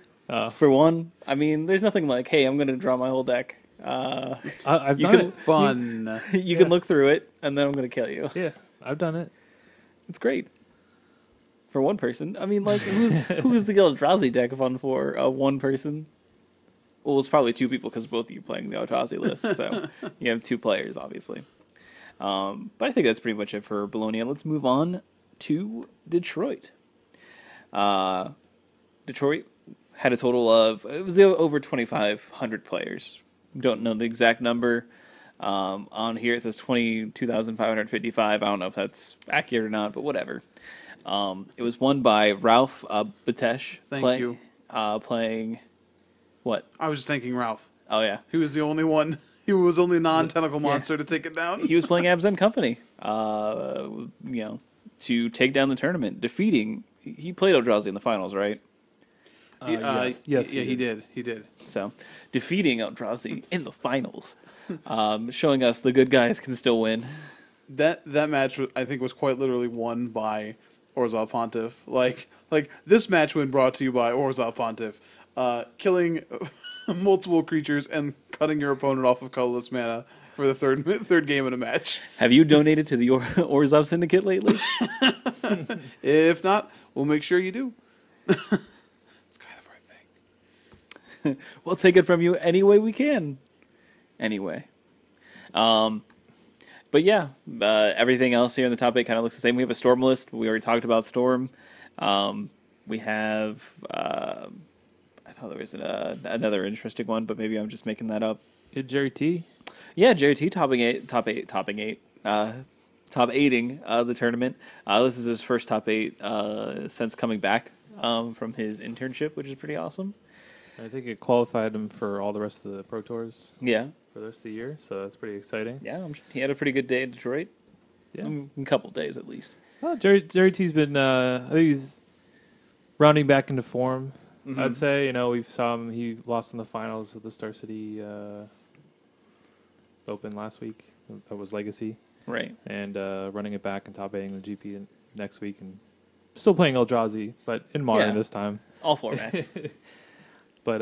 for one. I mean, there's nothing like, hey, I'm going to draw my whole deck. I've done it. Fun. You can look through it, and then I'm going to kill you. Yeah, I've done it. It's great. For one person. I mean, who's the Eldrazi deck fun for one person? Well, it's probably two people because both of you playing the Eldrazi list. So you have two players, obviously. But I think that's pretty much it for Bologna. Let's move on to Detroit. Detroit had a total of, it was over 2,500 players. Don't know the exact number. On here it says 22,555. I don't know if that's accurate or not, but whatever. It was won by Ralph Batesh. Thank you. Playing what? I was just thanking Ralph. Oh, yeah. He was the only one. He was only non-tentacle monster to take it down. He was playing Abzan Company, to take down the tournament, defeating. He played Eldrazi in the finals, right? Yes, he did. He did. So, defeating Eldrazi in the finals, showing us the good guys can still win. That match, I think, was quite literally won by Orzhov Pontiff. Like this match win brought to you by Orzhov Pontiff, killing multiple creatures and cutting your opponent off of colorless mana for the third game in a match. Have you donated to the Orzhov Syndicate lately? If not, we'll make sure you do. It's kind of our thing. We'll take it from you any way we can. Anyway. But yeah, everything else here in the top 8 kind of looks the same. We have a Storm list. We already talked about Storm. We have... I thought there was another interesting one, but maybe I'm just making that up. Jerry T? Yeah, Jerry T top 8, top 8ing the tournament. This is his first top 8 since coming back from his internship, which is pretty awesome. I think it qualified him for all the rest of the Pro Tours. Yeah, for the rest of the year, so that's pretty exciting. Yeah, he had a pretty good day in Detroit. Yeah, a couple days at least. Well, Jerry T's been. I think he's rounding back into form. Mm-hmm. I'd say we saw him. He lost in the finals of the Star City Open last week. That was Legacy, right? And running it back and top 8ing the GP next week, and still playing Eldrazi, but in Modern this time. All formats. But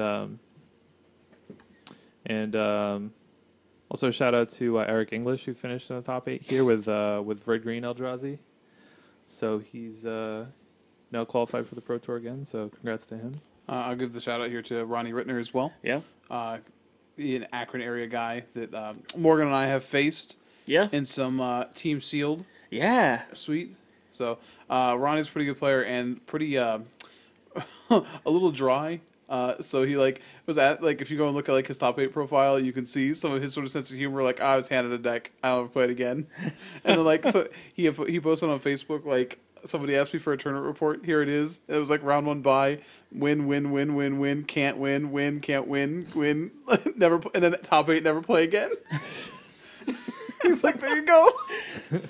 also shout out to Eric English, who finished in the top 8 here with Red Green Eldrazi. So he's now qualified for the Pro Tour again. So congrats to him. I'll give the shout out here to Ronnie Rittner as well. Yeah, an Akron area guy that Morgan and I have faced. Yeah, in some Team Sealed. Yeah, sweet. So Ronnie's a pretty good player and pretty a little dry. So he was at if you go and look at his top 8 profile, you can see some of his sort of sense of humor. I was handed a deck, I don't ever play it again. And then so he posted on Facebook somebody asked me for a tournament report. Here it is. It was round 1 bye, win, can't win, can't win, never, and then top 8 never play again. He's there you go.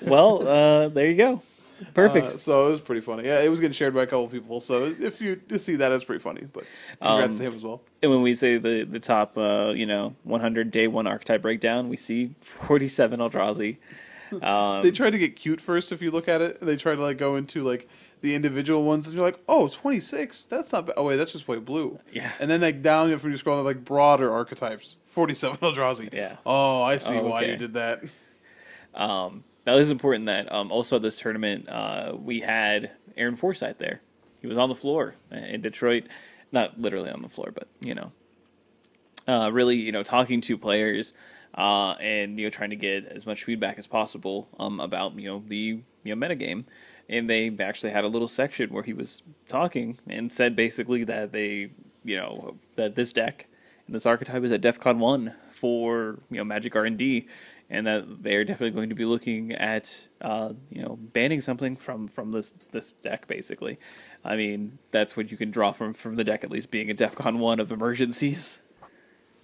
Well, there you go. Perfect. So it was pretty funny. Yeah, it was getting shared by a couple of people. So if you see that, it's pretty funny. But congrats to him as well. And when we say the top, 100 day 1 archetype breakdown, we see 47 Eldrazi. They tried to get cute first. If you look at it, they tried to go into the individual ones, and you're like, oh, 26? That's not bad. Oh, wait, that's just white blue. Yeah. And then like down from you scroll to like broader archetypes. 47 Eldrazi. Yeah. Oh, I see Oh, why okay. you did that. Now, it is important that also this tournament we had Aaron Forsythe there. He was on the floor in Detroit, not literally on the floor, but really talking to players and trying to get as much feedback as possible about the metagame. And they actually had a little section where he was talking and said basically that that this deck and this archetype is at DEFCON 1 for Magic R&D, and that they're definitely going to be looking at banning something from this deck. Basically, I mean that's what you can draw from the deck, at least being a DEFCON 1 of emergencies.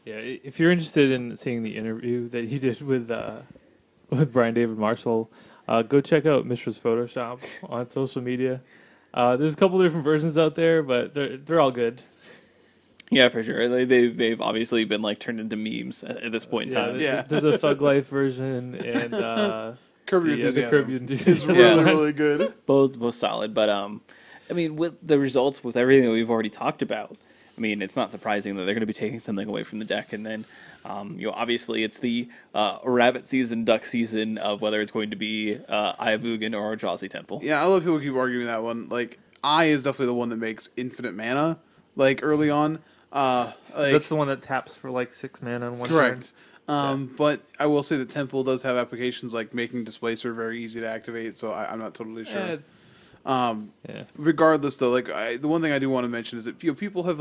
Yeah, if you're interested in seeing the interview that he did with Brian David Marshall, go check out Mishra's Photoshop on social media. There's a couple different versions out there, but they're all good. Yeah, for sure. They've obviously been turned into memes at this point in time. Yeah. There's a Thug Life version and Curb Your the Enthusiasm. Curb Your It's Enthusiasm. really, really good. Both solid, but I mean, with the results, with everything that we've already talked about, I mean, it's not surprising that they're going to be taking something away from the deck, and then obviously it's the rabbit season, duck season of whether it's going to be Eye of Ugin or Eldrazi Temple. Yeah, I love people keep arguing that one. Like, Eye is definitely the one that makes infinite mana, like, early on. That's the one that taps for like 6 mana on one Correct. turn. But I will say that Temple does have applications like making Displacer very easy to activate, so I'm not totally sure. Yeah. Regardless, though, like the one thing I do want to mention is that people have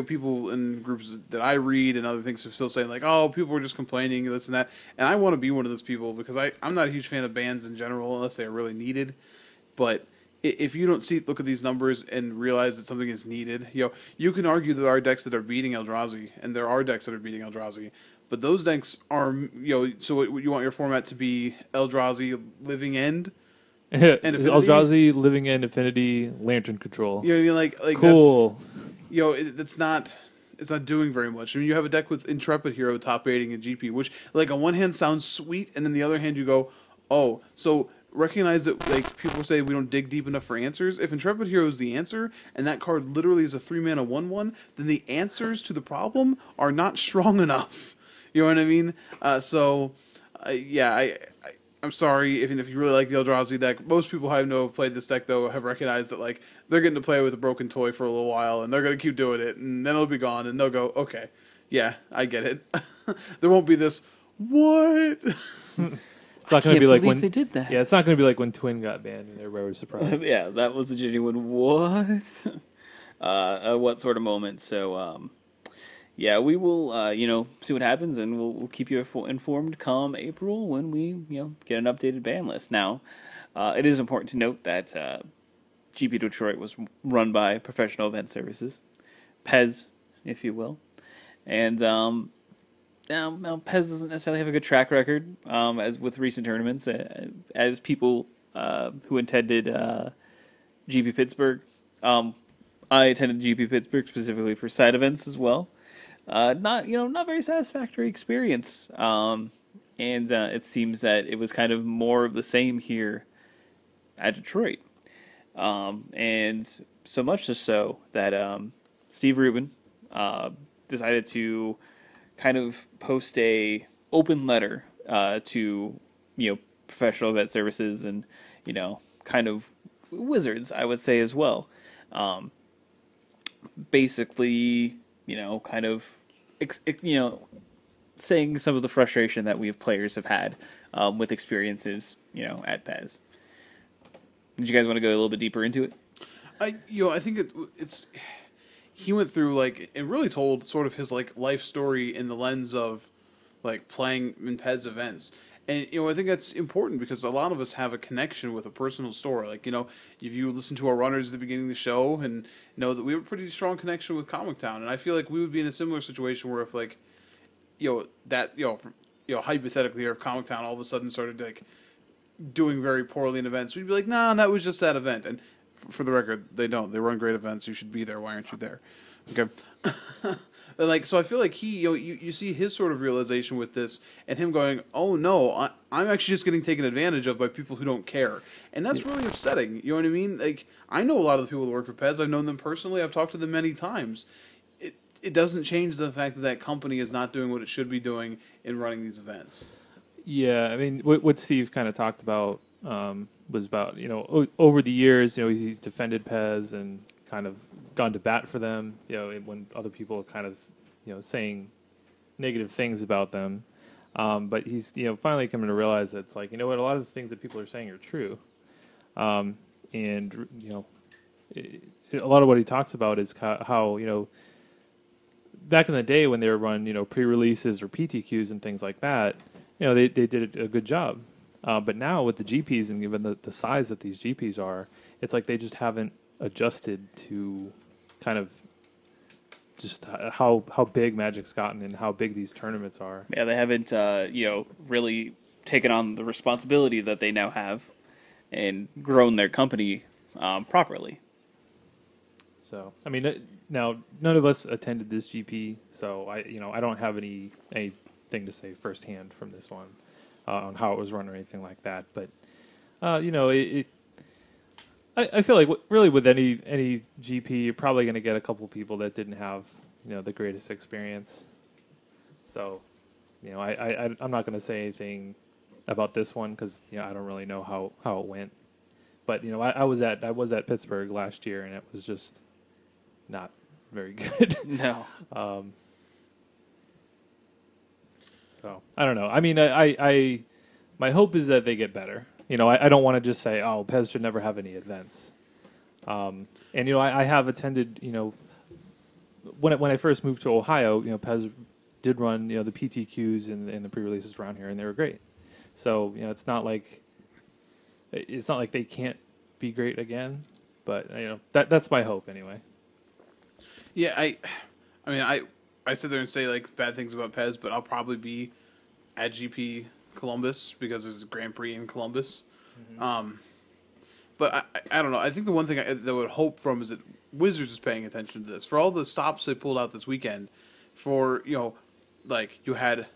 people in groups that I read and other things are still saying like, oh, people are just complaining this and that, and I want to be one of those people because I'm not a huge fan of bans in general unless they are really needed. But if you don't look at these numbers and realize that something is needed, you can argue that there are decks that are beating Eldrazi, and there are decks that are beating Eldrazi, but those decks are so you want your format to be Eldrazi Living End. And Eldrazi, Living End, Affinity, Lantern Control. You know what I mean? Like Cool. It's not doing very much. I mean, you have a deck with Intrepid Hero top 8ing a GP, which, like, on one hand sounds sweet, and then the other hand you go, oh, so recognize that, like, people say we don't dig deep enough for answers. If Intrepid Hero is the answer, and that card literally is a 3-mana 1/1, then the answers to the problem are not strong enough. You know what I mean? I'm sorry if you really like the Eldrazi deck. Most people I know have played this deck, though, have recognized that like they're getting to play with a broken toy for a little while, and they're going to keep doing it, and then it'll be gone, and they'll go, okay, yeah, I get it. There won't be this, what? It's not going to be like when they did that. Yeah, it's not going to be like when Twin got banned and everybody was surprised. Yeah, that was a genuine what? What sort of moment? So, yeah, we will, see what happens, and we'll keep you informed come April when we, get an updated ban list. Now, it is important to note that GP Detroit was run by Professional Event Services, PEZ, if you will, and now PEZ doesn't necessarily have a good track record as with recent tournaments, as people who attended GP Pittsburgh. I attended GP Pittsburgh specifically for side events as well. Not very satisfactory experience. And it seems that it was kind of more of the same here at Detroit. And so much so that Steve Rubin decided to kind of post a open letter to Professional Event Services and kind of Wizards, I would say as well. Basically, kind of, saying some of the frustration that we players have had with experiences, at PEZ. Did you guys want to go a little bit deeper into it? I think it's he went through like and really told sort of his like life story in the lens of like playing in PEZ events. And, I think that's important because a lot of us have a connection with a personal story. Like, if you listen to our runners at the beginning of the show and know that we have a pretty strong connection with Comic Town. And I feel like we would be in a similar situation where if, like, hypothetically, or if Comic Town all of a sudden started, like, doing very poorly in events, we'd be like, nah, that was just that event. And For the record, they don't. They run great events. You should be there. Why aren't you there? Okay. And like, so I feel like he, you see his sort of realization with this, and him going, "Oh no, I'm actually just getting taken advantage of by people who don't care," and that's really upsetting. You know what I mean? Like, I know a lot of the people that work for Pez. I've known them personally. I've talked to them many times. It doesn't change the fact that that company is not doing what it should be doing in running these events. Yeah, I mean, what Steve kind of talked about was about, over the years, he's defended Pez and kind of gone to bat for them, when other people are kind of, saying negative things about them. But he's, finally coming to realize that it's like, a lot of the things that people are saying are true. And, a lot of what he talks about is how, back in the day when they were run, pre-releases or PTQs and things like that, they did a good job. But now with the GPs and given the size that these GPs are, it's like they just haven't adjusted to kind of just how big Magic's gotten and how big these tournaments are. Yeah, they haven't, really taken on the responsibility that they now have and grown their company properly. So, I mean, now none of us attended this GP, so I don't have anything to say firsthand from this one on how it was run or anything like that. But I feel like really with any GP, you're probably going to get a couple people that didn't have the greatest experience. So, I'm not going to say anything about this one because I don't really know how it went. But I was at Pittsburgh last year and it was just not very good. No. So I don't know. I mean, I my hope is that they get better. I don't want to just say, oh, Pez should never have any events. And I have attended. When I first moved to Ohio, Pez did run the PTQs and the pre-releases around here, and they were great. So it's not like they can't be great again. But that's my hope anyway. Yeah, I sit there and say like bad things about Pez, but I'll probably be at GP Columbus because there's a Grand Prix in Columbus. Mm-hmm. But I don't know. I think the one thing that would hope from is that Wizards is paying attention to this. For all the stops they pulled out this weekend, for like you had,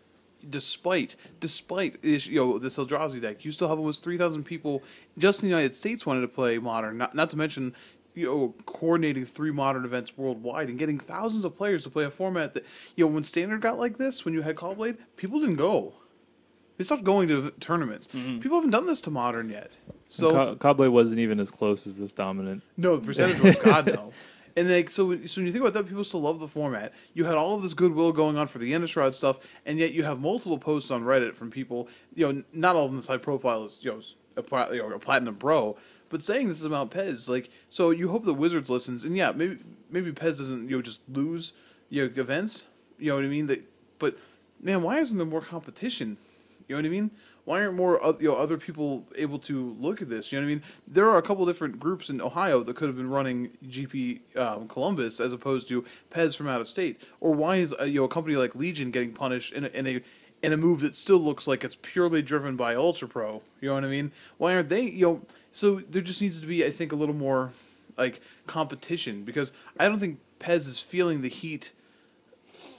despite this Eldrazi deck, you still have almost 3,000 people just in the United States wanted to play Modern. Not to mention, coordinating 3 Modern events worldwide and getting thousands of players to play a format that, when Standard got like this, when you had Callblade, people didn't go. They stopped going to tournaments. Mm-hmm. People haven't done this to Modern yet. So Callblade wasn't even as close as this dominant. No, the percentage was God no. And like so when you think about that, people still love the format. You had all of this goodwill going on for the Innistrad stuff, and yet you have multiple posts on Reddit from people. Not all of them as high profile as a platinum bro, but saying this is about Pez. Like, so you hope the Wizards listens, and yeah, maybe Pez doesn't just lose events. You know what I mean? But man, why isn't there more competition? You know what I mean? Why aren't more other people able to look at this? You know what I mean? There are a couple different groups in Ohio that could have been running GP Columbus as opposed to Pez from out of state. Or why is a company like Legion getting punished in a move that still looks like it's purely driven by Ultra Pro? You know what I mean? Why aren't they? So there just needs to be, I think, a little more like competition because I don't think Pez is feeling the heat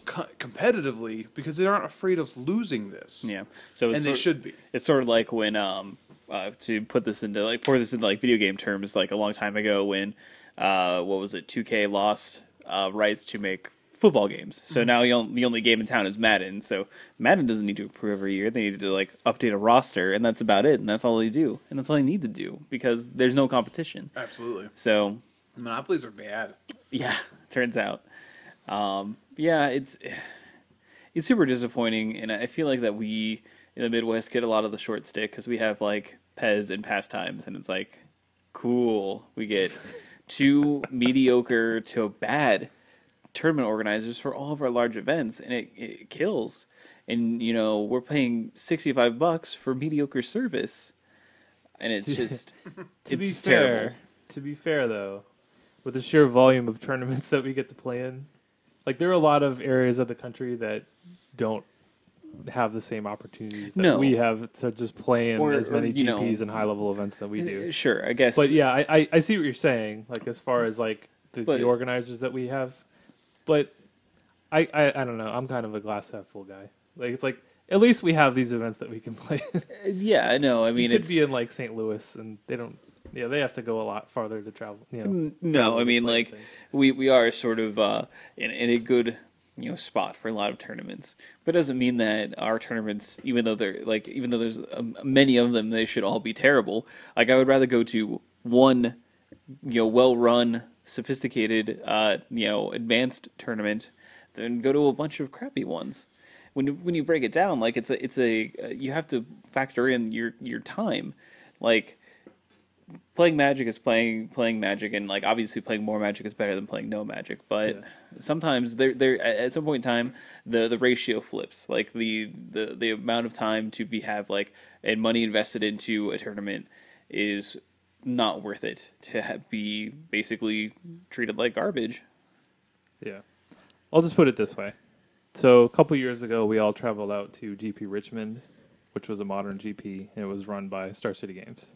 competitively because they aren't afraid of losing this. Yeah, so they should be. It's sort of like when to pour this into video game terms, like a long time ago when 2K lost rights to make football games. So now the only game in town is Madden. So Madden doesn't need to improve every year. They need to update a roster, and that's about it. And that's all they do, and that's all they need to do because there's no competition. Absolutely. So monopolies are bad. Yeah, turns out. Yeah, it's super disappointing, and I feel like that we in the Midwest get a lot of the short stick because we have Pez and Pastimes, and it's cool. We get 2 mediocre to bad tournament organizers for all of our large events, and it kills. And we're paying $65 for mediocre service, and it's just terrible. To be fair, though, with the sheer volume of tournaments that we get to play in. There are a lot of areas of the country that don't have the same opportunities that No. we have to just play in Or- as many or, you know, GPs and high level events that we do. Sure, I guess. But yeah, I see what you're saying. Like as far as like the But- organizers that we have, but I don't know. I'm kind of a glass half full guy. Like it's like at least we have these events that we can play. Yeah, I know. I mean, you could it's be in like St. Louis and they don't. Yeah, they have to go a lot farther to travel. You know. no. travel I to mean, play like things. we are sort of in a good spot for a lot of tournaments, but it doesn't mean that our tournaments, even though there's many of them, they should all be terrible. Like I would rather go to one well run, sophisticated advanced tournament than go to a bunch of crappy ones. When you break it down, like it's a you have to factor in your time, like playing Magic is playing Magic, and like obviously playing more Magic is better than playing no Magic. But sometimes there at some point in time the ratio flips. Like the amount of time to have and money invested into a tournament is not worth it to be basically treated like garbage. Yeah. I'll just put it this way. So a couple years ago, we all traveled out to GP Richmond, which was a modern GP, and it was run by Star City Games.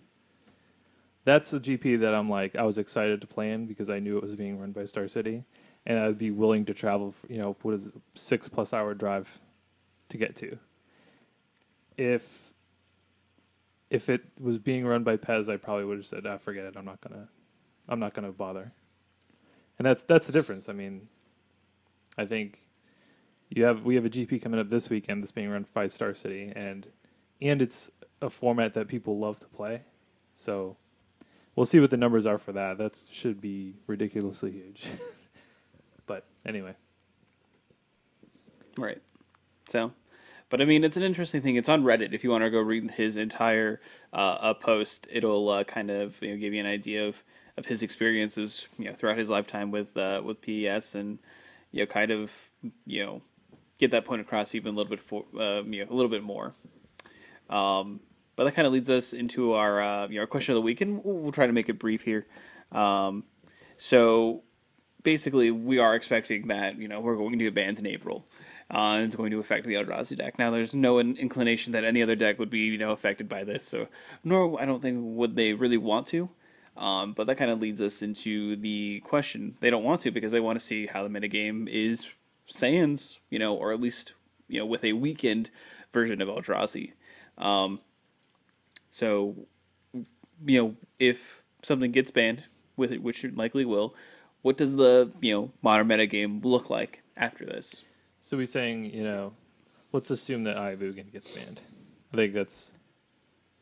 That's a GP that I was excited to play in because I knew it was being run by Star City, and I'd be willing to travel, 6+ hour drive to get to. If it was being run by Pez, I probably would have said, forget it, I'm not gonna bother. And that's the difference. I mean, I think we have a GP coming up this weekend that's being run by Star City, and it's a format that people love to play. So we'll see what the numbers are for that. That should be ridiculously huge. But anyway, right. So, but I mean, it's an interesting thing. It's on Reddit. If you want to go read his entire post, it'll kind of give you an idea of his experiences throughout his lifetime with PES, and kind of get that point across even a little bit a little bit more. But that kind of leads us into our our question of the week, and we'll try to make it brief here. So basically, we are expecting that we're going to get bans in April. And it's going to affect the Eldrazi deck. Now, there's no inclination that any other deck would be affected by this, so nor I don't think would they really want to. But that kind of leads us into the question. They don't want to because they want to see how the metagame is sans, or at least with a weakened version of Eldrazi. So if something gets banned, with it, which it likely will, what does the modern metagame look like after this? so we're saying, let's assume that Ivugan gets banned. I think that's.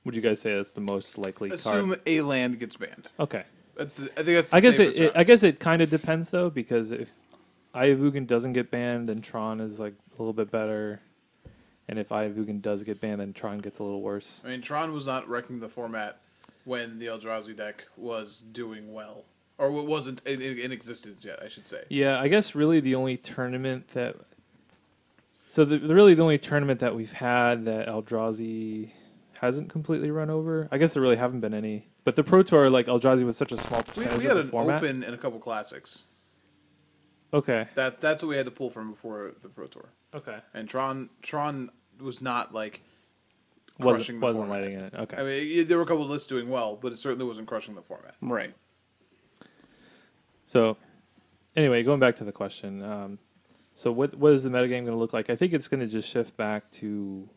Would you guys say that's the most likely Assume card? a land gets banned. Okay. I think that's. The I guess safest route. I guess it kind of depends though, because if Ivugan doesn't get banned, then Tron is like a little bit better, and if Ivugan does get banned, then Tron gets a little worse. I mean, Tron was not wrecking the format when the Eldrazi deck was doing well, or wasn't in existence yet, I should say. Yeah, I guess really the only tournament that. So really the only tournament that we've had that Eldrazi hasn't completely run over. I guess there really haven't been any. But the Pro Tour, like Eldrazi was such a small percentage We had of an the format. open and a couple classics. Okay. That's what we had to pull from before the Pro Tour. Okay. And Tron was not like Wasn't crushing the format. letting it. Okay. I mean, there were a couple of lists doing well, but it certainly wasn't crushing the format. Right. So, anyway, going back to the question. So what is the metagame going to look like? I think it's going to just shift back to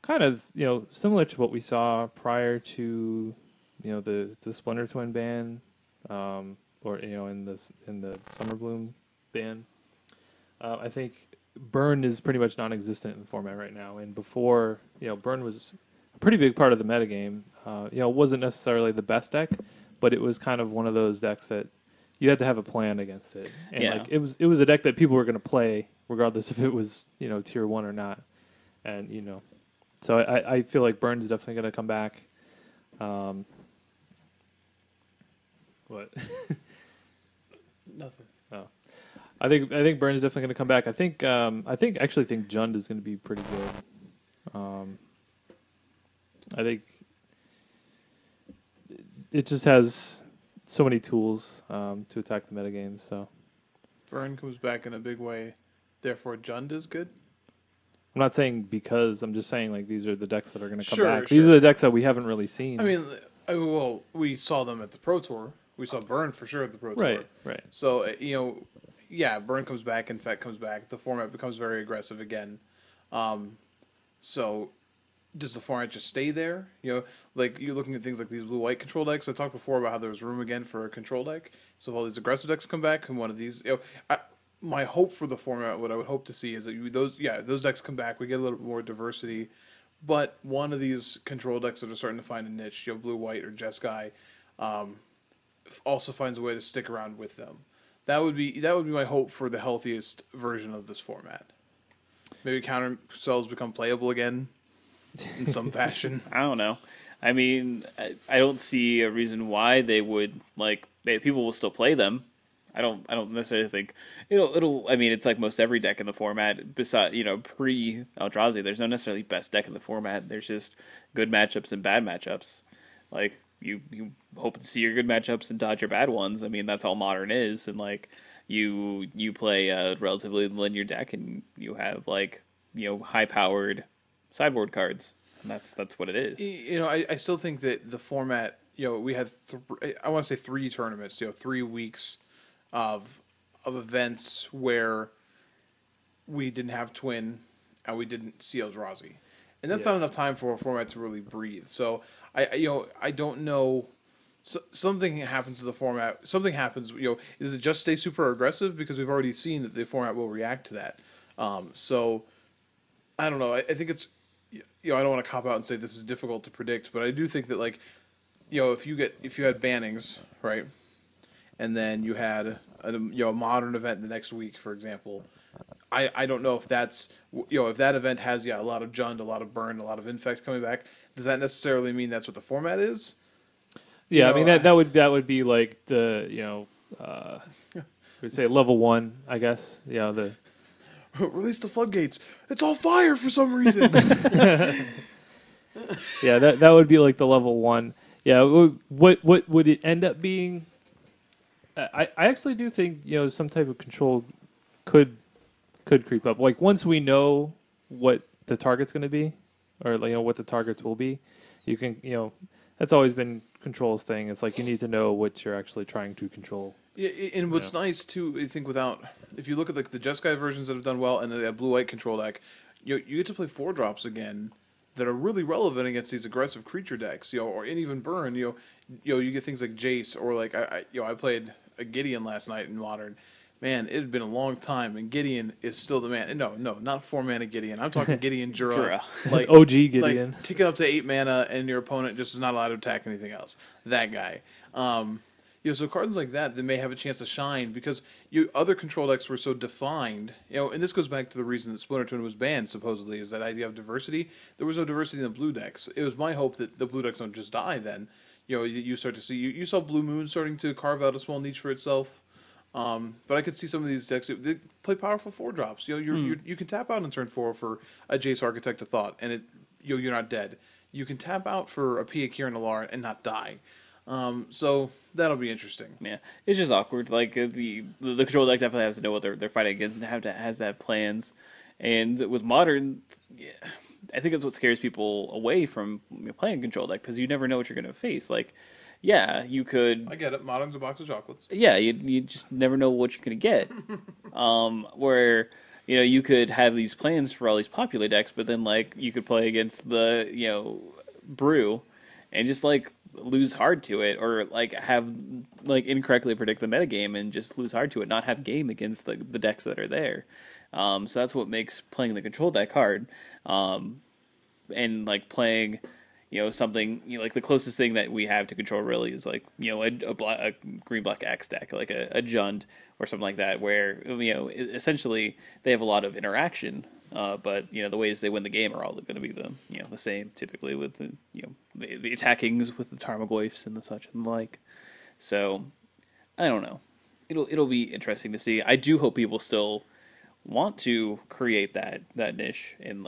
kind of, similar to what we saw prior to, the Splendor Twin ban, or, in the Summer Bloom ban. I think Burn is pretty much non-existent in the format right now. And before, Burn was a pretty big part of the metagame. It wasn't necessarily the best deck, but it was kind of one of those decks that you had to have a plan against it. And Yeah. it was a deck that people were going to play regardless if it was, tier 1 or not. And, so I feel like Burn's definitely going to come back. What? Nothing. Oh. I think Burn's definitely going to come back. I think Jund is going to be pretty good. I think it just has so many tools to attack the metagame. So Burn comes back in a big way. Therefore, Jund is good. I'm not saying because. I'm just saying like these are the decks that are going to come Sure, back. These sure. are the decks that we haven't really seen. I mean, well, we saw them at the Pro Tour. We saw Burn for sure at the Pro Tour. Right, right. So yeah, Burn comes back, Infect comes back. The format becomes very aggressive again. So does the format just stay there? Like you're looking at things like these blue-white control decks. I talked before about how there's room again for a control deck. So if all these aggressive decks come back, and one of these, my hope for the format, what I would hope to see is that those decks come back. We get a little bit more diversity, but one of these control decks that are starting to find a niche, blue-white or Jeskai, also finds a way to stick around with them. That would be my hope for the healthiest version of this format. Maybe counter spells become playable again in some fashion. I don't know. I mean, I don't see a reason why they would people will still play them. I don't necessarily think it'll. I mean, it's like most every deck in the format. Besides, pre Eldrazi, there's no necessarily best deck in the format. There's just good matchups and bad matchups. Like you hope to see your good matchups and dodge your bad ones. I mean, that's all Modern is. And like you play a relatively linear deck, and you have high powered sideboard cards. And that's what it is. I still think that the format. We had I want to say 3 tournaments. 3 weeks of events where we didn't have Twin and we didn't see Eldrazi, and that's not enough time for a format to really breathe. So I don't know. Something happens to the format. Something happens. Is it just stay super aggressive? Because we've already seen that the format will react to that. So I don't know. I think it's. I don't want to cop out and say this is difficult to predict, but I do think that if you had bannings, right, and then you had a modern event the next week, for example, I don't know if that's if that event has a lot of Jund, a lot of Burn, a lot of Infect coming back. Does that necessarily mean that's what the format is? Yeah, I mean that would be like the we'd say level 1, I guess. The release the floodgates. It's all fire for some reason. Yeah, that would be like the level 1. Yeah, what would it end up being? I actually do think some type of control could creep up. Like once we know what the target's going to be, or what the targets will be, you can that's always been Control's thing. It's like you need to know what you're actually trying to control. Yeah, and what's nice too, I think, if you look at the Jeskai versions that have done well and the blue-white control deck, you get to play 4-drops again that are really relevant against these aggressive creature decks, and even Burn, you get things like Jace, or like I played a Gideon last night in Modern. Man, it had been a long time, and Gideon is still the man. No, not 4-mana Gideon. I'm talking Gideon Jura. Like OG Gideon. Like, take it up to 8 mana, and your opponent just is not allowed to attack anything else. That guy. So cards like that may have a chance to shine because other control decks were so defined. And this goes back to the reason that Splinter Twin was banned, supposedly, is that idea of diversity. There was no diversity in the blue decks. It was my hope that the blue decks don't just die then. You start to see... You saw Blue Moon starting to carve out a small niche for itself. But I could see some of these decks, they play powerful 4-drops. You can tap out in turn 4 for a Jace Architect of Thought, and you're not dead. You can tap out for a Pia Kiran Alar and not die. So that'll be interesting. Yeah, it's just awkward. Like the control deck definitely has to know what they're fighting against and has to have plans. And with Modern, I think that's what scares people away from playing control deck because you never know what you're going to face. Like, yeah, you could. I get it. Modern's a box of chocolates. Yeah, you just never know what you're going to get. Where you could have these plans for all these popular decks, but then you could play against the Brew, and just lose hard to it, or have incorrectly predict the metagame and just lose hard to it, not have game against the decks that are there. So that's what makes playing the control deck hard. And playing something the closest thing that we have to control really is a green black X deck, like a Jund or something like that, where essentially they have a lot of interaction, but the ways they win the game are all going to be the same typically with the attackings with the Tarmogoyfs and the such and the like. So I don't know. It'll be interesting to see. I do hope people still want to create that niche and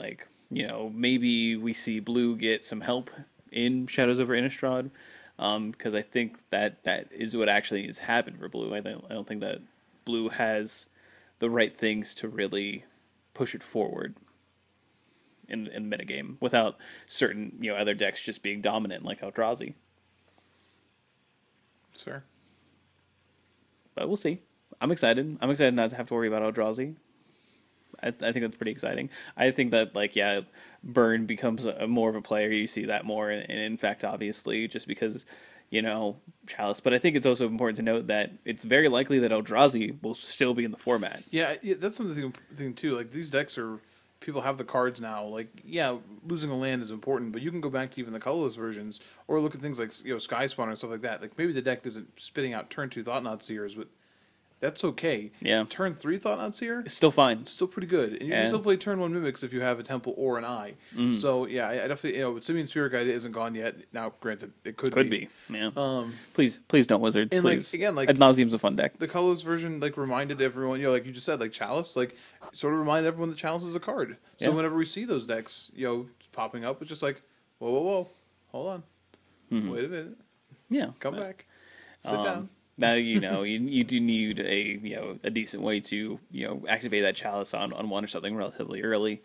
maybe we see Blue get some help in Shadows over Innistrad, because I think that is what actually has happened for Blue. I don't think that Blue has the right things to really push it forward. in the metagame without certain other decks just being dominant like Eldrazi. It's fair. But we'll see. I'm excited. I'm excited not to have to worry about Eldrazi. I think that's pretty exciting. I think that Burn becomes more of a player. You see that more in fact, obviously, just because Chalice. But I think it's also important to note that it's very likely that Eldrazi will still be in the format. Yeah, that's something thing too. Like these decks are, people have the cards now. Like losing a land is important, but you can go back to even the colorless versions or look at things like Sky Spawner and stuff like that. Like maybe the deck isn't spitting out turn 2 Thought-Knot Seers, but that's okay. Yeah. Turn 3 Thought-Knot Seer, It's still fine. it's still pretty good, and you can still play turn 1 Mimics if you have a Temple or an Eye. So yeah, I definitely Simian Spirit Guide isn't gone yet. Now, granted, it could be. Yeah. Please don't Wizards. and please. again, Ad Nauseam's a fun deck. The colorless version reminded everyone, like you just said, like Chalice, sort of reminded everyone that Chalice is a card. So whenever we see those decks, popping up, it's just like, whoa, hold on, wait a minute, come back, sit down. Now you do need a decent way to activate that Chalice on one or something relatively early.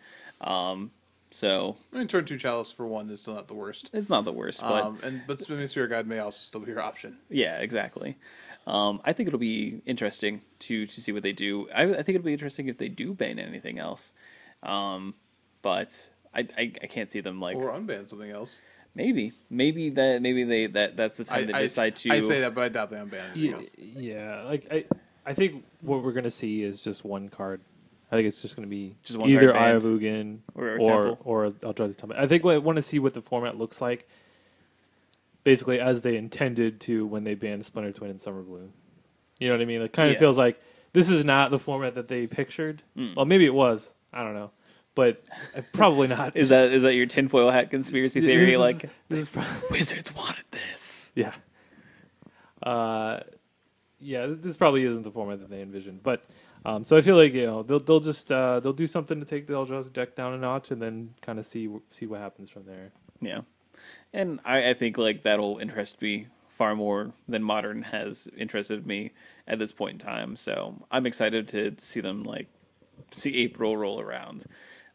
So I mean, turn 2 Chalice for 1 is still not the worst. It's not the worst, but Swimming Spirit Guide may also still be your option. Yeah, exactly. I think it'll be interesting to see what they do. I think it'll be interesting if they do ban anything else, but I can't see them or unban something else. Maybe that's the time to decide to. I say that, but I doubt they unban anything else. Yeah, I think what we're gonna see is just one card. I think it's just gonna be just one either card Eye of Ugin or Eldrazi Temple. I think I want to see what the format looks like, basically as they intended to when they banned Splinter Twin and Summer Bloom. You know what I mean? It kind of feels like this is not the format that they pictured. Well, maybe it was. I don't know. But probably not. Is that your tinfoil hat conspiracy theory? Wizards wanted this. Yeah. This probably isn't the format that they envisioned. But so I feel like they'll just they'll do something to take the Eldrazi deck down a notch and then kind of see what happens from there. Yeah, and I think that'll interest me far more than Modern has interested me at this point in time. So I'm excited to see them see April roll around.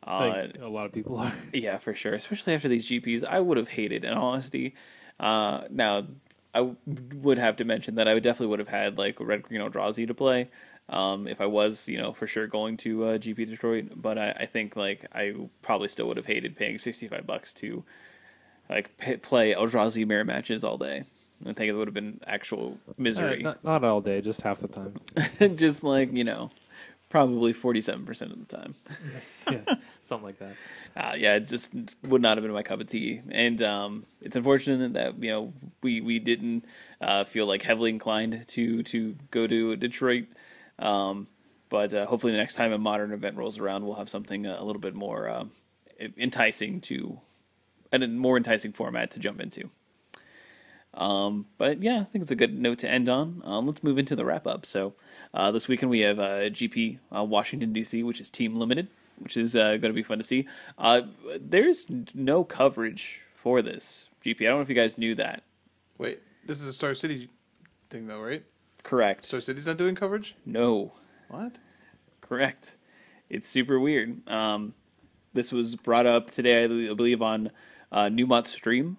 I think a lot of people are. Yeah, for sure. Especially after these GPs. I would have hated, in honesty. Now, I would have to mention that I definitely would have had Red Green Eldrazi to play if I was, for sure going to GP Detroit. But I think I probably still would have hated paying $65 to play Eldrazi mirror matches all day. I think it would have been actual misery. Not all day, just half the time. Just probably 47% of the time. Yeah, something like that. It just would not have been my cup of tea. And it's unfortunate that we didn't feel heavily inclined to go to Detroit. But hopefully the next time a Modern event rolls around, we'll have something a little bit more enticing and a more enticing format to jump into. But yeah, I think it's a good note to end on. Let's move into the wrap up. So this weekend we have GP Washington DC, which is team limited, which is going to be fun to see. There's no coverage for this GP. I don't know if you guys knew that. Wait, this is a Star City thing though, right? Correct. Star City's not doing coverage? No. What? Correct. It's super weird. This was brought up today, I believe, on Newmont's stream.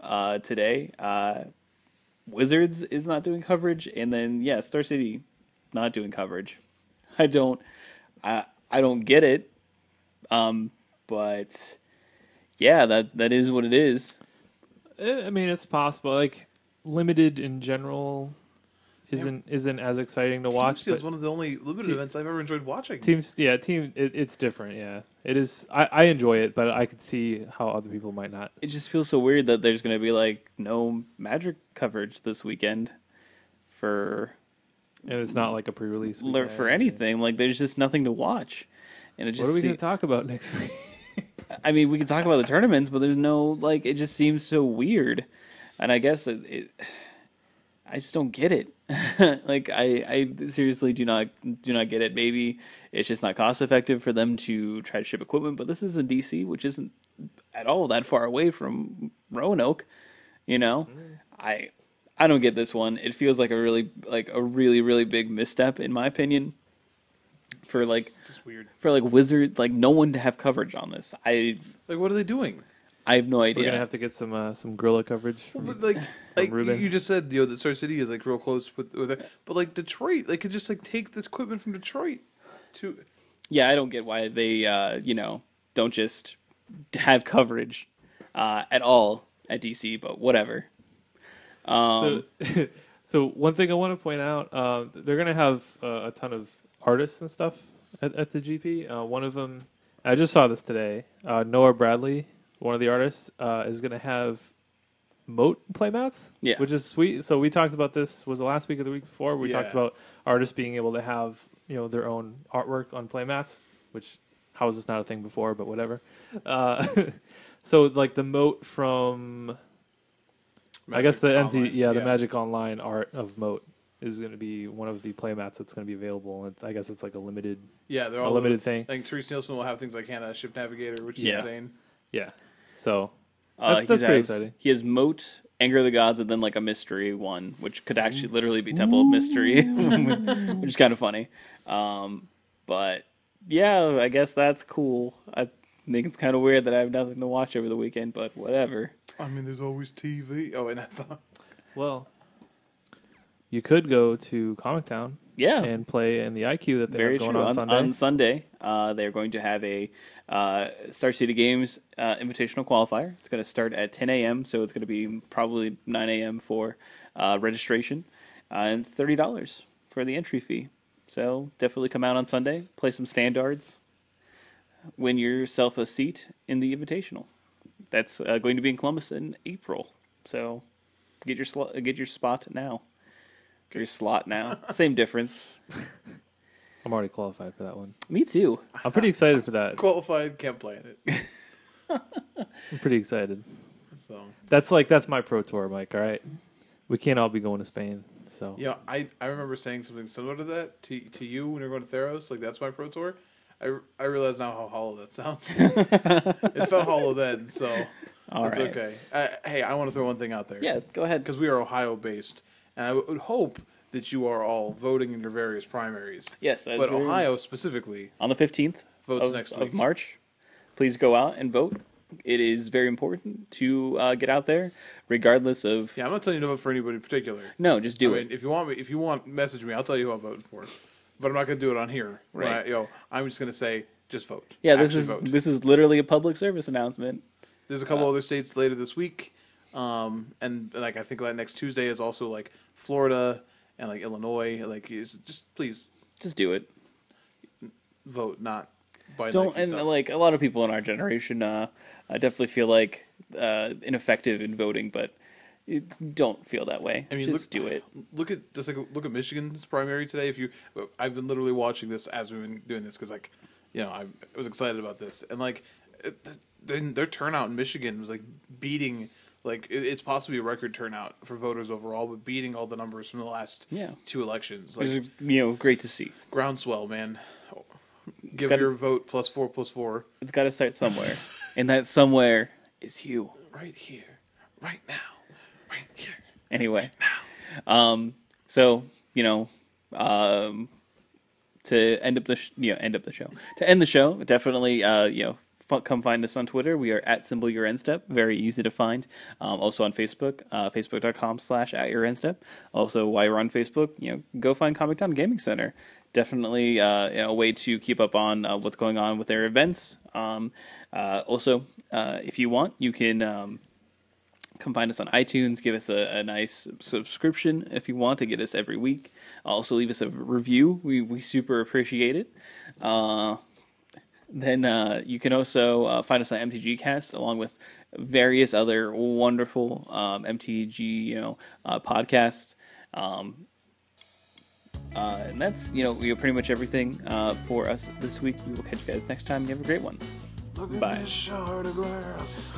Today, Wizards is not doing coverage, and then Star City not doing coverage. I don't get it. But yeah, that is what it is. I mean, it's possible. Limited in general isn't as exciting to watch. It's one of the only limited events I've ever enjoyed watching. It's different. Yeah, it is. I enjoy it, but I could see how other people might not. It just feels so weird that there's going to be no Magic coverage this weekend and it's not a pre-release for anything. There's just nothing to watch, and it just. What are we going to talk about next week? I mean, we can talk about the tournaments, but there's no it just seems so weird, and I guess I just don't get it. I seriously do not get it. Maybe it's just not cost effective for them to try to ship equipment, but this is in DC, which isn't at all that far away from Roanoke. I don't get this one. It feels like a really really big misstep in my opinion for like It's just weird. Wizards, like no one to have coverage on this. I What are they doing? have no idea. We're gonna have to get some Gorilla coverage. From, But like Ruben. you just said, that Star City is like real close with it. But like Detroit, they could just like take this equipment from Detroit to. Yeah, I don't get why they don't just have coverage at all at DC, but whatever. So, so one thing I want to point out, they're gonna have a ton of artists and stuff at the GP. One of them, I just saw this today. Noah Bradley, one of the artists, is gonna have Moat playmats, Yeah. which is sweet. So we talked about this. Was the last week or the week before? We talked about artists being able to have their own artwork on playmats. Which how was this not a thing before? But whatever. So like the Moat from, I guess the the Magic Online art of Moat is going to be one of the playmats that's going to be available. And I guess it's like a limited. Yeah, they're all limited thing. I think Therese Nielsen will have things like Hannah Ship Navigator, which is insane. Yeah. So. That's pretty exciting. He has Moat, Anger of the Gods, and then like a mystery one, which could actually literally be Temple of Mystery, which is kind of funny. But yeah, I guess that's cool. I think it's kind of weird that I have nothing to watch over the weekend, but whatever. I mean, there's always TV. Oh, and that's Well, you could go to Comic Town. Yeah. And play in the IQ that they Very have going true. on Sunday. On Sunday, they're going to have a Star City Games Invitational Qualifier. It's going to start at 10 a.m., so it's going to be probably 9 a.m. for registration. And it's $30 for the entry fee. So definitely come out on Sunday, play some standards, win yourself a seat in the Invitational. That's going to be in Columbus in April. So get your spot now. Get your slot now. Same difference. I'm already qualified for that one. Me too. I'm pretty excited for that. qualified. Can't play in it. I'm pretty excited. So That's my pro tour, Mike. All right, we can't all be going to Spain. So I remember saying something similar to that to you when you were going to Theros. Like that's my pro tour. I realize now how hollow that sounds. It felt hollow then, so it's okay. Hey, I want to throw one thing out there. Yeah, go ahead. Because we are Ohio based, and I would hope that you are all voting in your various primaries. Yes, but Ohio specifically on the 15th votes next week of March. Please go out and vote. It is very important to get out there, regardless of. Yeah, I'm not telling you to vote for anybody in particular. No, just do it. Mean, if you want, message me. I'll tell you who I'm voting for. But I'm not going to do it on here. Right. I'm just going to say, just vote. Yeah, this is literally a public service announcement. There's a couple other states later this week, and like I think like next Tuesday is also like Florida and like Illinois. Like, please, just do it. Vote, not buy. Don't Nike and stuff. like a lot of people in our generation, I definitely feel like ineffective in voting, but don't feel that way. I mean, just do it. Look at Michigan's primary today. I've been literally watching this as we've been doing this because I was excited about this, and like their turnout in Michigan was like beating it's possibly a record turnout for voters overall, but beating all the numbers from the last two elections. Like, it was, great to see. Groundswell, man. Give your vote +4+4. It's got to start somewhere, and that somewhere is you. Right here, right now. Right here. Anyway, so to end up the show. To end the show, definitely come find us on Twitter. We are at @YourEndStep. Very easy to find. Also on Facebook, facebook.com/@YourEndStep. Also, while you're on Facebook, go find Comic Town Gaming Center. Definitely a way to keep up on what's going on with their events. Also, if you want, you can. Come find us on iTunes. Give us a nice subscription if you want to get us every week. Also, leave us a review. We super appreciate it. Then you can also find us on MTGcast along with various other wonderful MTG podcasts. And that's pretty much everything for us this week. We will catch you guys next time. You have a great one. Look at Bye. this shard of grass.